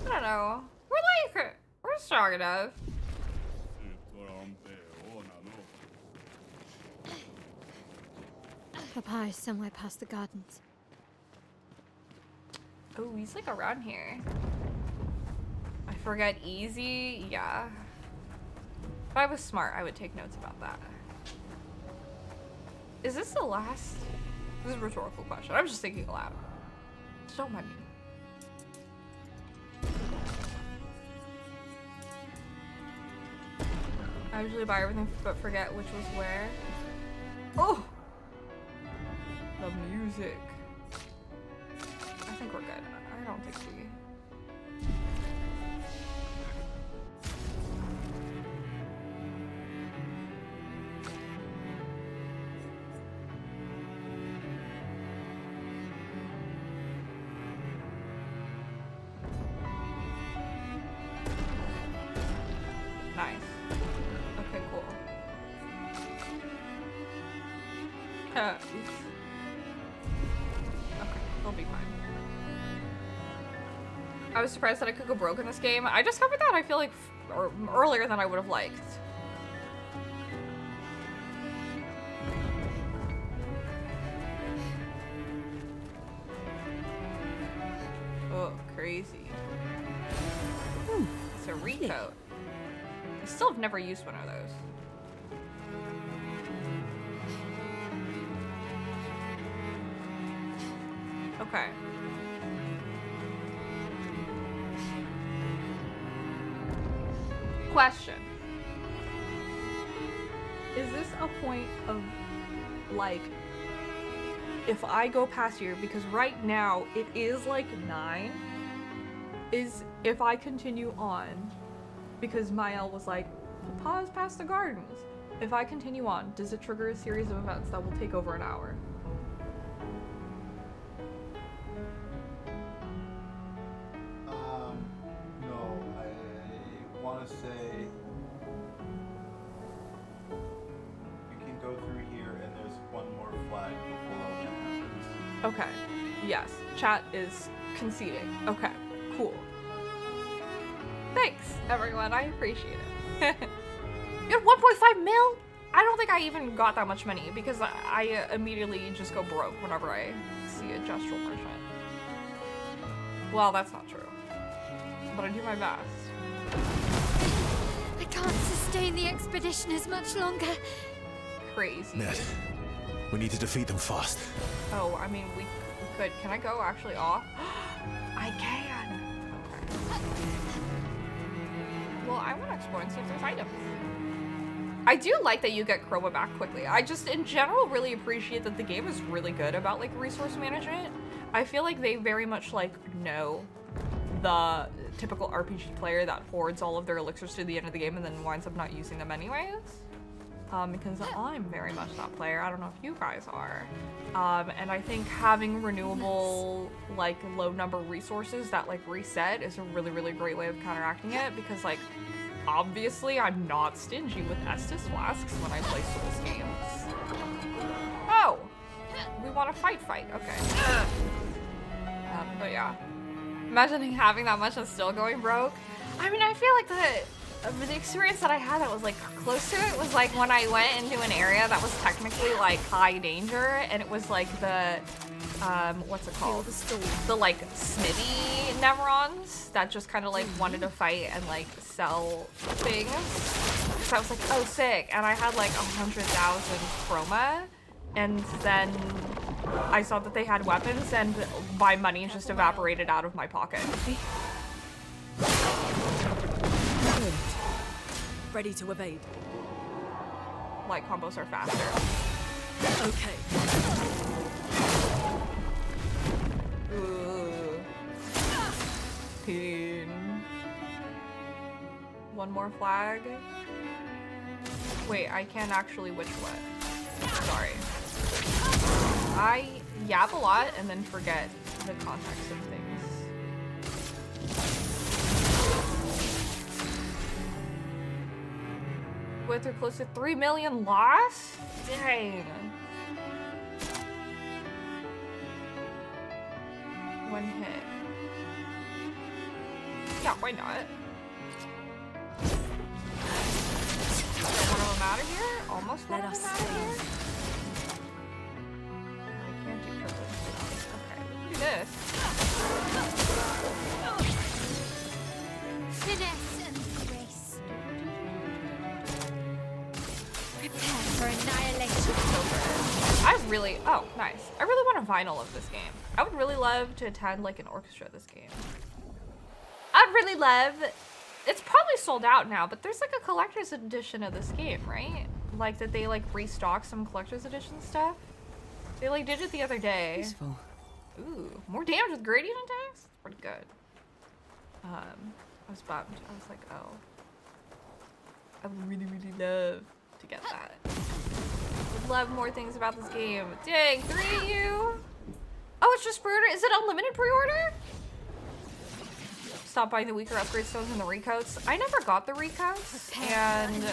I don't know. We're strong enough. Papa is somewhere past the gardens. Oh, he's like around here. I forget easy. Yeah. If I was smart, I would take notes about that. Is this the last? This is a rhetorical question. I'm just thinking aloud. Don't mind me. I usually buy everything but forget which was where. Oh! The music. I think we're good. I don't think we... Nice. Okay, cool. Oops. Okay, they'll be fine. I was surprised that I could go broke in this game. I discovered that, I feel like, earlier than I would have liked. Oh, crazy. It's a recoat. I still have never used one of those. Okay. Question. Is this a point of, like, if I go past here, because right now it is like 9, is if I continue on, because Mael was like, pause past the gardens. If I continue on, does it trigger a series of events that will take over an hour? No, I want to say you can go through here and there's one more flag before all that happens. Okay. Yes. Chat is conceding. Okay. Cool. Thanks, everyone. I appreciate it. You had 1.5 mil? I don't think I even got that much money because I immediately just go broke whenever I see a gestural merchant. Well, that's not true. But I do my best. I can't sustain the expedition as much longer. Crazy. Ned, we need to defeat them fast. Oh, I mean, we could. Can I go actually off? I can. Okay. Well, I want to explore and see if there's items. I do like that you get Chroma back quickly. I just, in general, really appreciate that the game is really good about, like, resource management. I feel like they very much, like, know the typical RPG player that hoards all of their elixirs to the end of the game and then winds up not using them anyways. because I'm very much that player. I don't know if you guys are. And I think having renewable, like, low number resources that, like, reset is a really, really great way of counteracting it, because, like, obviously I'm not stingy with Estus flasks when I play Souls games. Oh! We want to fight, okay. But yeah. Imagining having that much and still going broke. I mean, I feel like the experience that I had that was like close to it was like when I went into an area that was technically like high danger, and it was like the what's it called? The like smithy Nevrons that just kind of like wanted to fight and like sell things. So I was like, oh sick, and I had like 100,000 chroma, and then I saw that they had weapons, and my money just evaporated out of my pocket. Ready to evade. Light combos are faster. Okay. Ooh. Pain. One more flag. Wait, I can't actually which what? Sorry. I yap a lot and then forget the context of things. Went through close to 3 million loss? Dang. One hit. Yeah, why not? Get one of them out of here? Almost one of them out of here? I can't do privilege. Okay, we can do this. Finesse and grace. Prepare for annihilation. Oh, nice. I really want a vinyl of this game. I would really love to attend like an orchestra this game. I'd really love, it's probably sold out now, but there's like a collector's edition of this game, right? Like that they like restock some collector's edition stuff. They like did it the other day. Useful. Ooh, more damage with gradient attacks? Pretty good. I was bummed. I was like, oh. I would really, really love to get that. Would love more things about this game. Dang, 3 of you? Oh, it's just pre-order? Is it unlimited pre-order? Stop buying the weaker upgrade stones and the recoats. I never got the recoats, and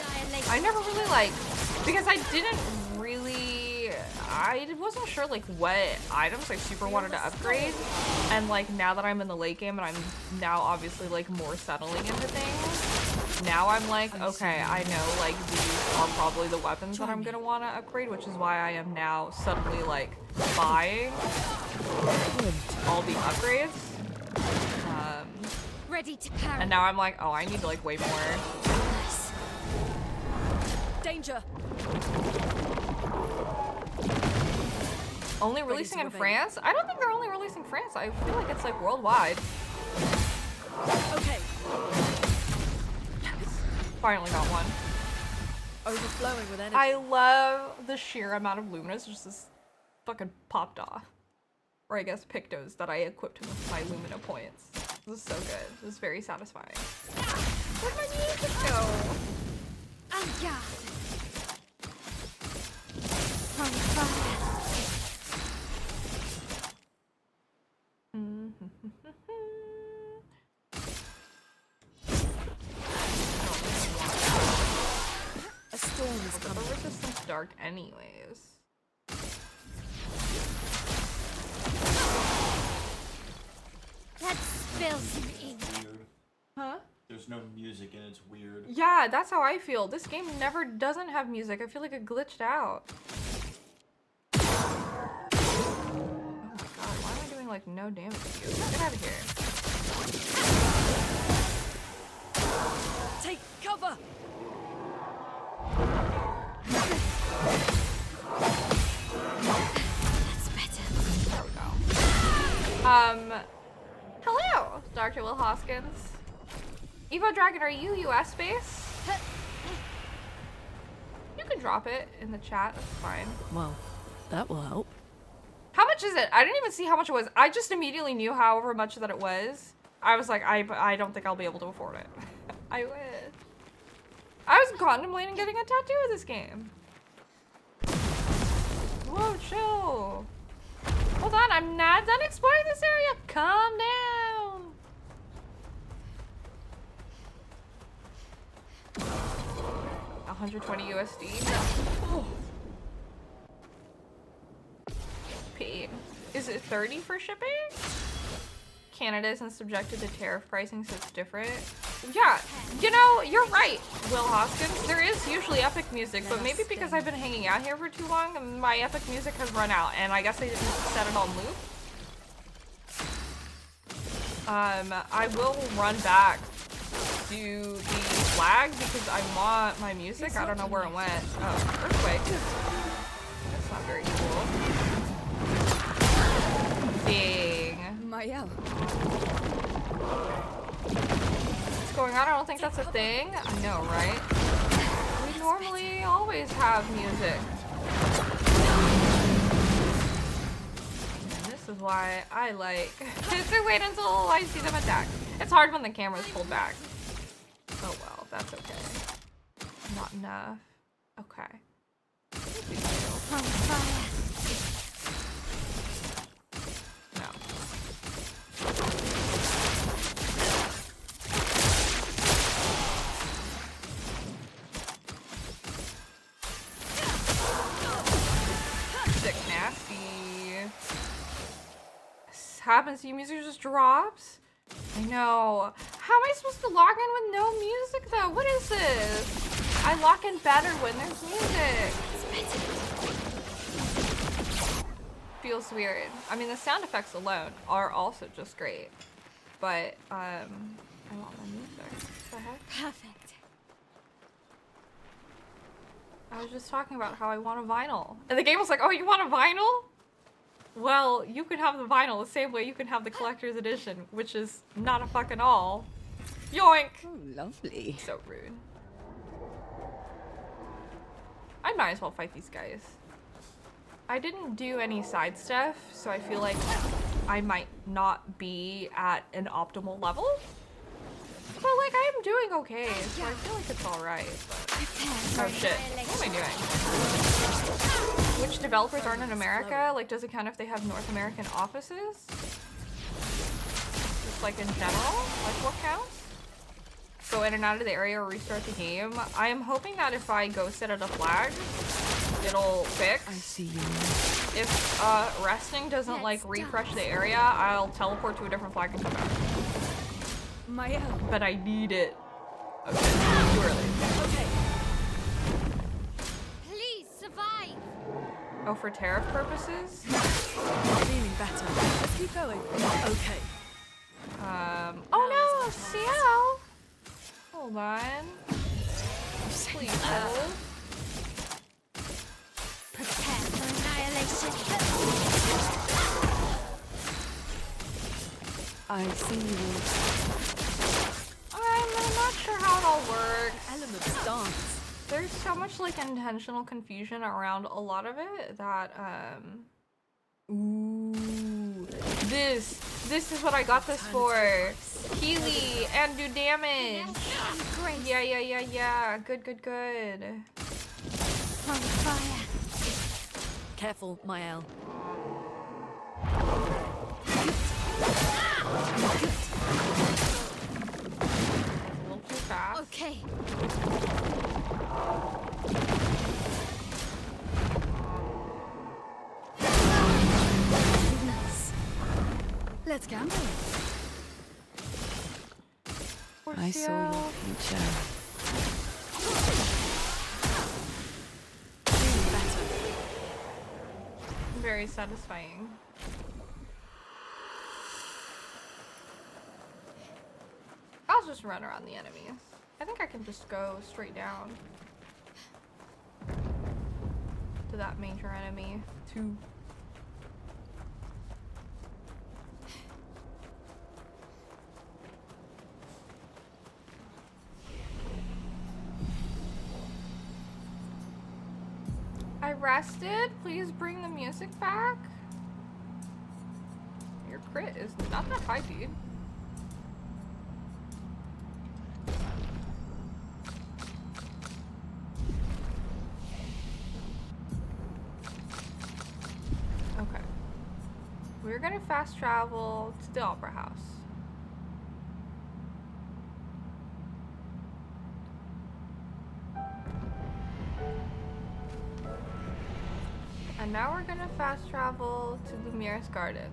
I never really like, because I wasn't sure like what items I super wanted to upgrade, and like now that I'm in the late game and I'm now obviously like more settling into things, now I'm like, okay, I know like these are probably the weapons that I'm gonna want to upgrade, which is why I am now suddenly like buying all the upgrades. Ready to parry. And now I'm like, oh, I need like way more. Danger. Only releasing in France? I don't think they're only releasing France. I feel like it's like worldwide. Okay. Yes. Finally got one. Overflowing with energy. I love the sheer amount of Luminas just this fucking popped off. Or I guess Pictos that I equipped with my Lumina points. This is so good. This is very satisfying. Where'd my music go? En garde. On fire. A storm is the resistance dark anyways. Let's spill some ink. Weird. Huh? There's no music and it's weird. Yeah, that's how I feel. This game never doesn't have music. I feel like it glitched out. Oh my god, why am I doing like no damage to you? Get out of here. Take cover. That's better. There we go. Hello, Dr. Will Hoskins. Evo Dragon, are you US based? You can drop it in the chat, that's fine. Well, that will help. How much is it? I didn't even see how much it was. I just immediately knew however much that it was. I was like, I don't think I'll be able to afford it. I wish. I was contemplating getting a tattoo of this game. Whoa, chill. Hold on, I'm not done exploring this area. Calm down. $120 USD. Oh. Paid. Is it 30 for shipping? Canada isn't subjected to tariff pricing, so it's different. Yeah, you know, you're right, Will Hoskins. There is usually epic music, but maybe because I've been hanging out here for too long, my epic music has run out, and I guess I didn't set it on loop. I will run back to the flag because I want my music. I don't know where it went. Oh, earthquake. That's not very cool. Dang. Mael. What's going on? I don't think that's a thing. I know, right? We normally always have music. And this is why I like to wait until I see them attack. It's hard when the camera's pulled back. Oh well, that's okay. Not enough. Okay. No. Sick nasty. This happens, your music just drops. I know. How am I supposed to log in with no music though? What is this? I lock in better when there's music. Feels weird. I mean, the sound effects alone are also just great. But, I want my music. What the heck? Perfect. I was just talking about how I want a vinyl. And the game was like, oh, you want a vinyl? Well, you can have the vinyl the same way you can have the collector's edition, which is not a fucking all. Yoink! Oh, lovely. So rude. I might as well fight these guys. I didn't do any side stuff, so I feel like I might not be at an optimal level. But like, I am doing okay, so I feel like it's alright, but... Oh shit, what am I doing? Which developers aren't in America? Like, does it count if they have North American offices? Just like in general? Like, what counts? Go in and out of the area or restart the game. I am hoping that if I go sit at a flag, it'll fix. I see you. If resting doesn't like refresh the area, I'll teleport to a different flag and come back. Mael. But I need it. Okay, too early. Okay. Please survive. Oh, for tariff purposes? Feeling better. Let's keep going. Okay. Oh no, CL! Hold on. Please hold. Prepare for annihilation. I see you. I'm not sure how it all works. Elements dance. There's so much like intentional confusion around a lot of it that ooh, this is what I got this for. Healy and do damage. Yeah. Good. On fire. Careful, Mael. A little too fast. Okay. Nice. Let's gamble. Poor I saw CL. your future. Feeling better. Very satisfying. I'll just run around the enemies. I think I can just go straight down to that major enemy. Two. I rested. Please bring the music back. Your crit is not that high, dude. We're gonna fast travel to the Opera House. And now we're gonna fast travel to Lumiere's Gardens.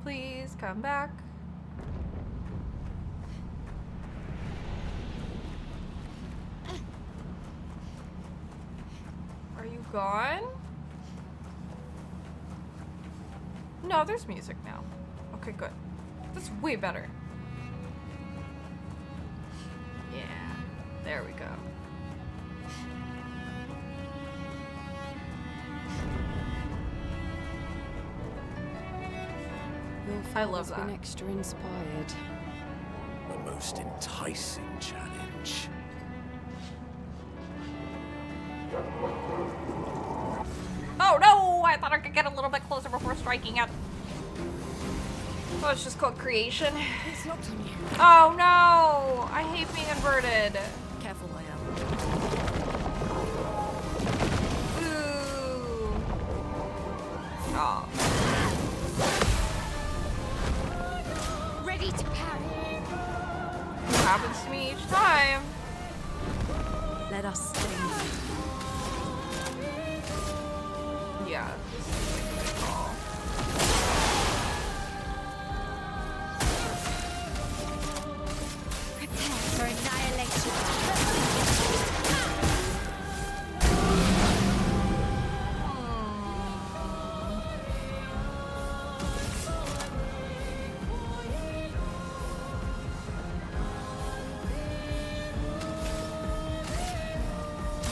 Please come back. Are you gone? No, there's music now. Okay, good. That's way better. Yeah, there we go. I love that. Been extra inspired. The most enticing challenge. Oh no! I thought I could get a little bit closer before striking it. Oh, it's just called creation. It's locked on you. Oh no! I hate being inverted. Careful, I am. Ooh. Oh. Ready to parry. It happens to me each time. Let us stay. Yeah. Prepare for annihilation.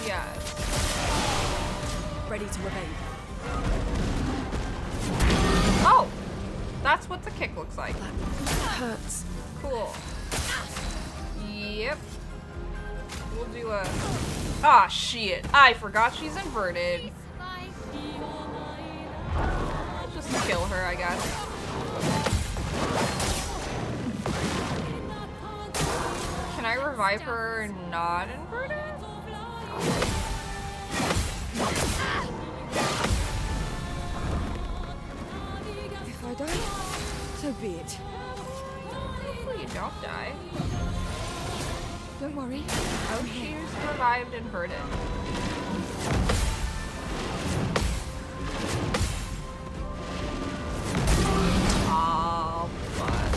Yes. Ready to evade. Oh! That's what the kick looks like. That hurts. Cool. Yep. We'll do a... Ah, shit. I forgot she's inverted. Just kill her, I guess. Can I revive her not inverted? If I die, so be it. Hopefully you don't die. Don't worry. Oh, she's revived inverted. Oh, but...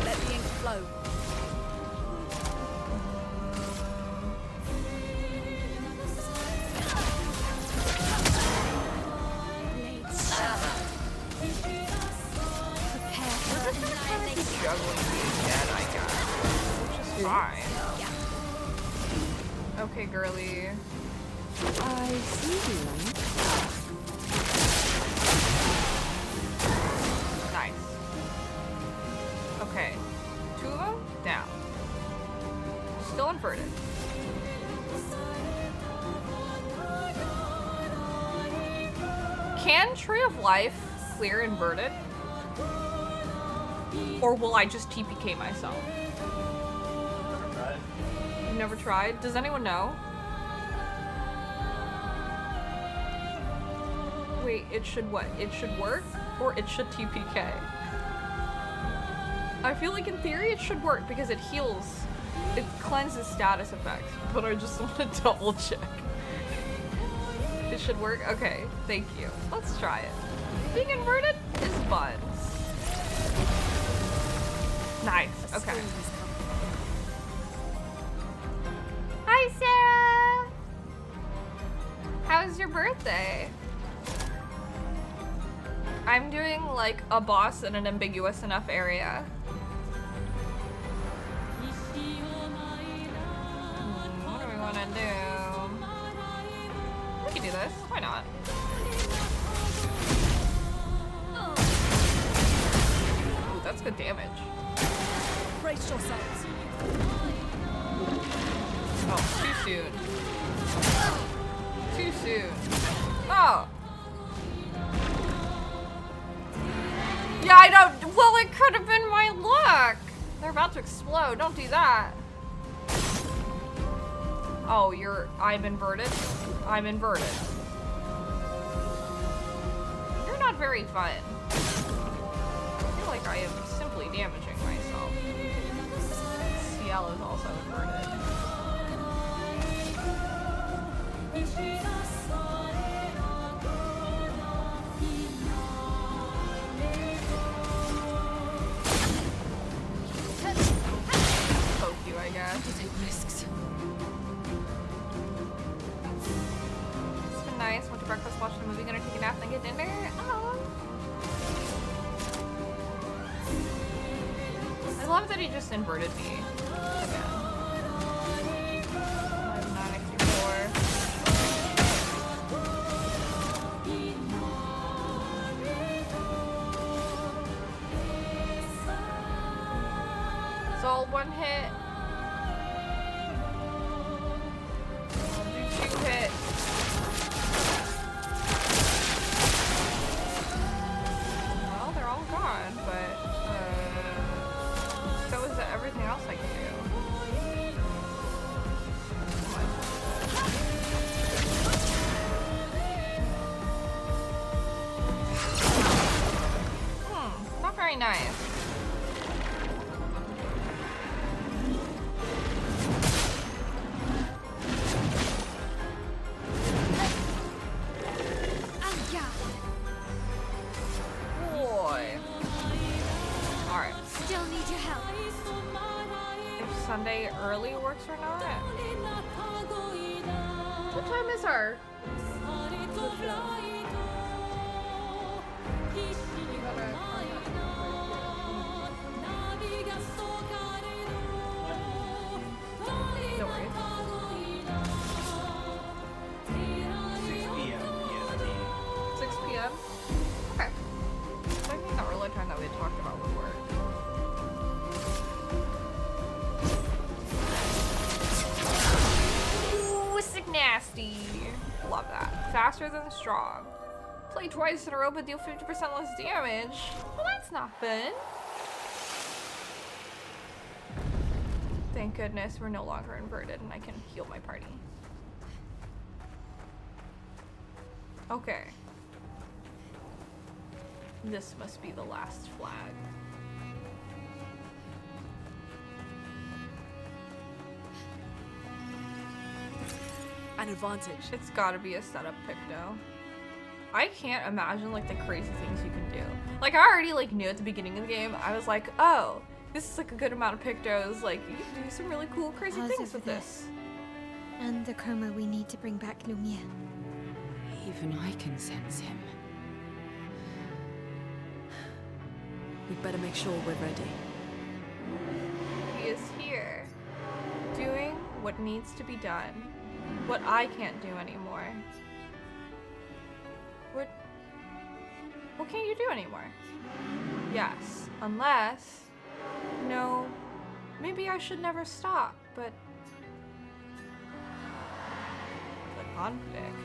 Let the ink flow. Juggling being dead, I guess. Which is fine. Okay, girly. I see you. Nice. Okay. Two of them? Down. Still inverted. Can Tree of Life clear inverted? Or will I just TPK myself? Never tried. You've never tried? Does anyone know? Wait, it should what? It should work? Or it should TPK? I feel like in theory it should work because it heals. It cleanses status effects. But I just want to double check. It should work? Okay, thank you. Let's try it. Being inverted is fun. Nice. Okay. Hi, Sarah. How was your birthday? I'm doing like a boss in an ambiguous enough area. What do we want to do? We can do this. Why not? Ooh, that's good damage. Brace yourselves. Oh, too soon. Too soon. Oh! Yeah, I don't. Well, it could have been my luck. They're about to explode. Don't do that. Oh, I'm inverted? I'm inverted. You're not very fun. I feel like I am simply damaging myself. Cielo is also inverted. Poke you, I guess. To take risks. It's been nice. Went to breakfast, watched a movie, gonna take a nap, then get dinner. Oh. I love that he just inverted me again. 964. It's all one hit. I'll do 2 hits. Well, they're all gone, but so is everything else I can do. Not very nice. Boy. Alright. Still need your help. If Sunday early works or not. What time is our? No worries. 6 p.m. Okay. So I think the early time that we had talked about would work. Ooh, sick nasty. Love that. Faster than strong. Play twice in a row but deal 50% less damage. Well, that's not fun. Thank goodness we're no longer inverted and I can heal my party. Okay. This must be the last flag. An advantage. It's gotta be a setup pick though. I can't imagine like the crazy things you can do. Like I already like knew at the beginning of the game, I was like, oh, this is like a good amount of pictos. Like you can do some really cool crazy things with this. And the chroma we need to bring back Lumia. Even I can sense him. We'd better make sure we're ready. He is here, doing what needs to be done. What I can't do anymore. What can't you do anymore? Yes, unless... No, maybe I should never stop, but... Click on predict.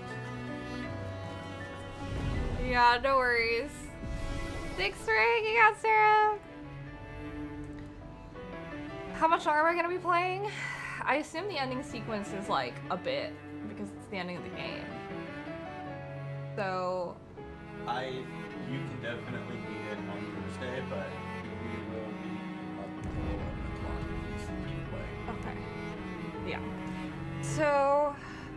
Yeah, no worries. Thanks for hanging out, Sarah! How much longer am I gonna be playing? I assume the ending sequence is like a bit, because it's the ending of the game. So... You can definitely beat it on Thursday, but we will be up until 11 o'clock either way. Okay. Yeah. So,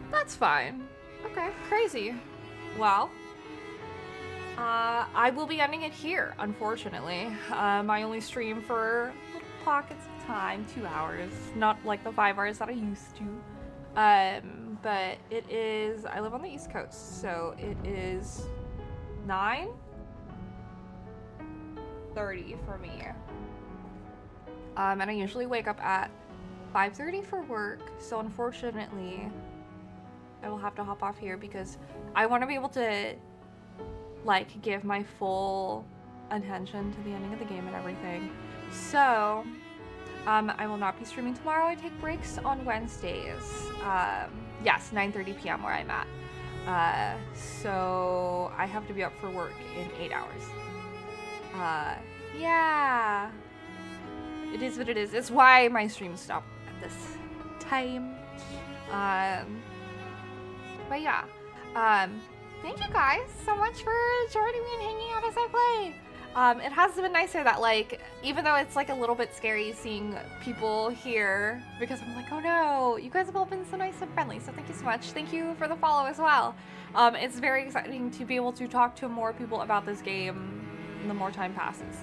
that's fine. Okay, crazy. Well, I will be ending it here, unfortunately. I only stream for little pockets of time, 2 hours, not like the 5 hours that I used to. But it is, I live on the East Coast, so it is 9:30 for me. And I usually wake up at 5:30 for work, so unfortunately I will have to hop off here because I want to be able to like give my full attention to the ending of the game and everything. So I will not be streaming tomorrow. I take breaks on Wednesdays. Yes, 9:30 p.m. where I'm at. So I have to be up for work in 8 hours. Yeah. It is what it is. It's why my streams stop at this time. But yeah, thank you guys so much for joining me and hanging out as I play. It has been nicer that, like, even though it's like a little bit scary seeing people here, because I'm like, oh no, you guys have all been so nice and friendly, so thank you so much. Thank you for the follow as well. It's very exciting to be able to talk to more people about this game the more time passes.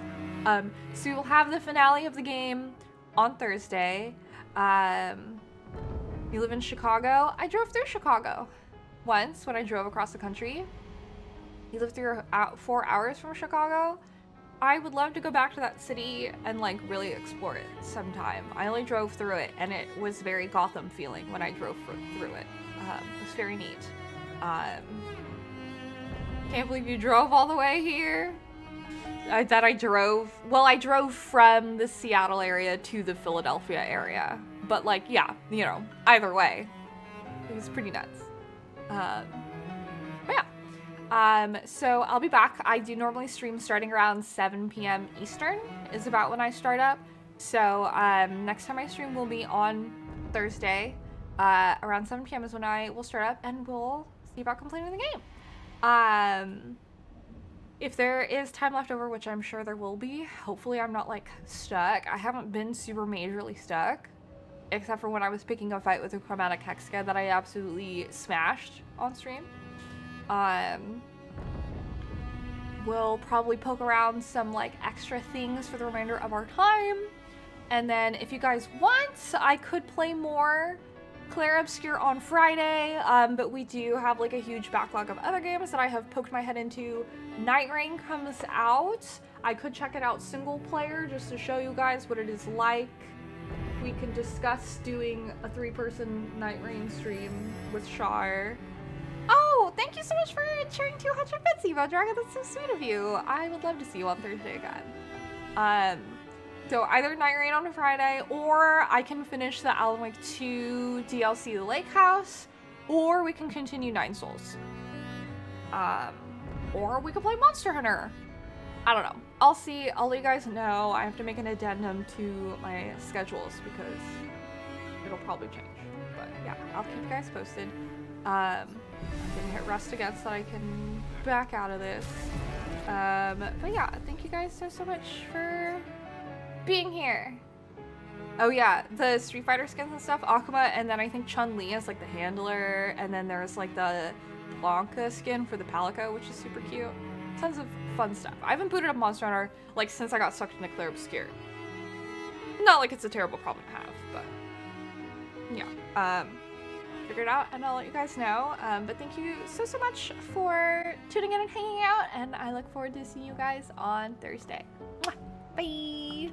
So we'll have the finale of the game on Thursday. You live in Chicago? I drove through Chicago once when I drove across the country. You live through 4 hours from Chicago? I would love to go back to that city and like really explore it sometime. I only drove through it and it was very Gotham feeling when I drove through it. It was very neat. Can't believe you drove all the way here. I drove from the Seattle area to the Philadelphia area. But like, yeah, you know, either way, it was pretty nuts. But yeah. So I'll be back. I do normally stream starting around 7 p.m. Eastern is about when I start up. So next time I stream will be on Thursday. Around 7 p.m. is when I will start up and we'll see about completing the game. If there is time left over, which I'm sure there will be, hopefully I'm not like stuck. I haven't been super majorly stuck, except for when I was picking a fight with a chromatic hexca that I absolutely smashed on stream. We'll probably poke around some like extra things for the remainder of our time. And then if you guys want, I could play more Clair Obscur on Friday, but we do have like a huge backlog of other games that I have poked my head into. Night Rain comes out. I could check it out single player just to show you guys what it is like. We can discuss doing a 3-person Night Rain stream with Shar. Oh, thank you so much for sharing 200 bits, Evo Dragon. That's so sweet of you. I would love to see you on Thursday again. So either Night Rain on a Friday, or I can finish the Alan Wake 2 DLC The Lake House, or we can continue Nine Souls. Or we could play Monster Hunter. I don't know. I'll see. I'll let you guys know. I have to make an addendum to my schedules because it'll probably change. But yeah, I'll keep you guys posted. I'm gonna hit rest again so I can back out of this. But yeah, thank you guys so much for being here. Oh yeah, the Street Fighter skins and stuff, Akuma, and then I think Chun-Li is like the handler, and then there's like the Blanca skin for the Palico, which is super cute. Tons of fun stuff. I haven't booted up Monster Hunter like since I got sucked into Clair Obscur. Not like it's a terrible problem to have, but yeah. Figure it out and I'll let you guys know. But thank you so much for tuning in and hanging out, and I look forward to seeing you guys on Thursday. Mwah! Bye!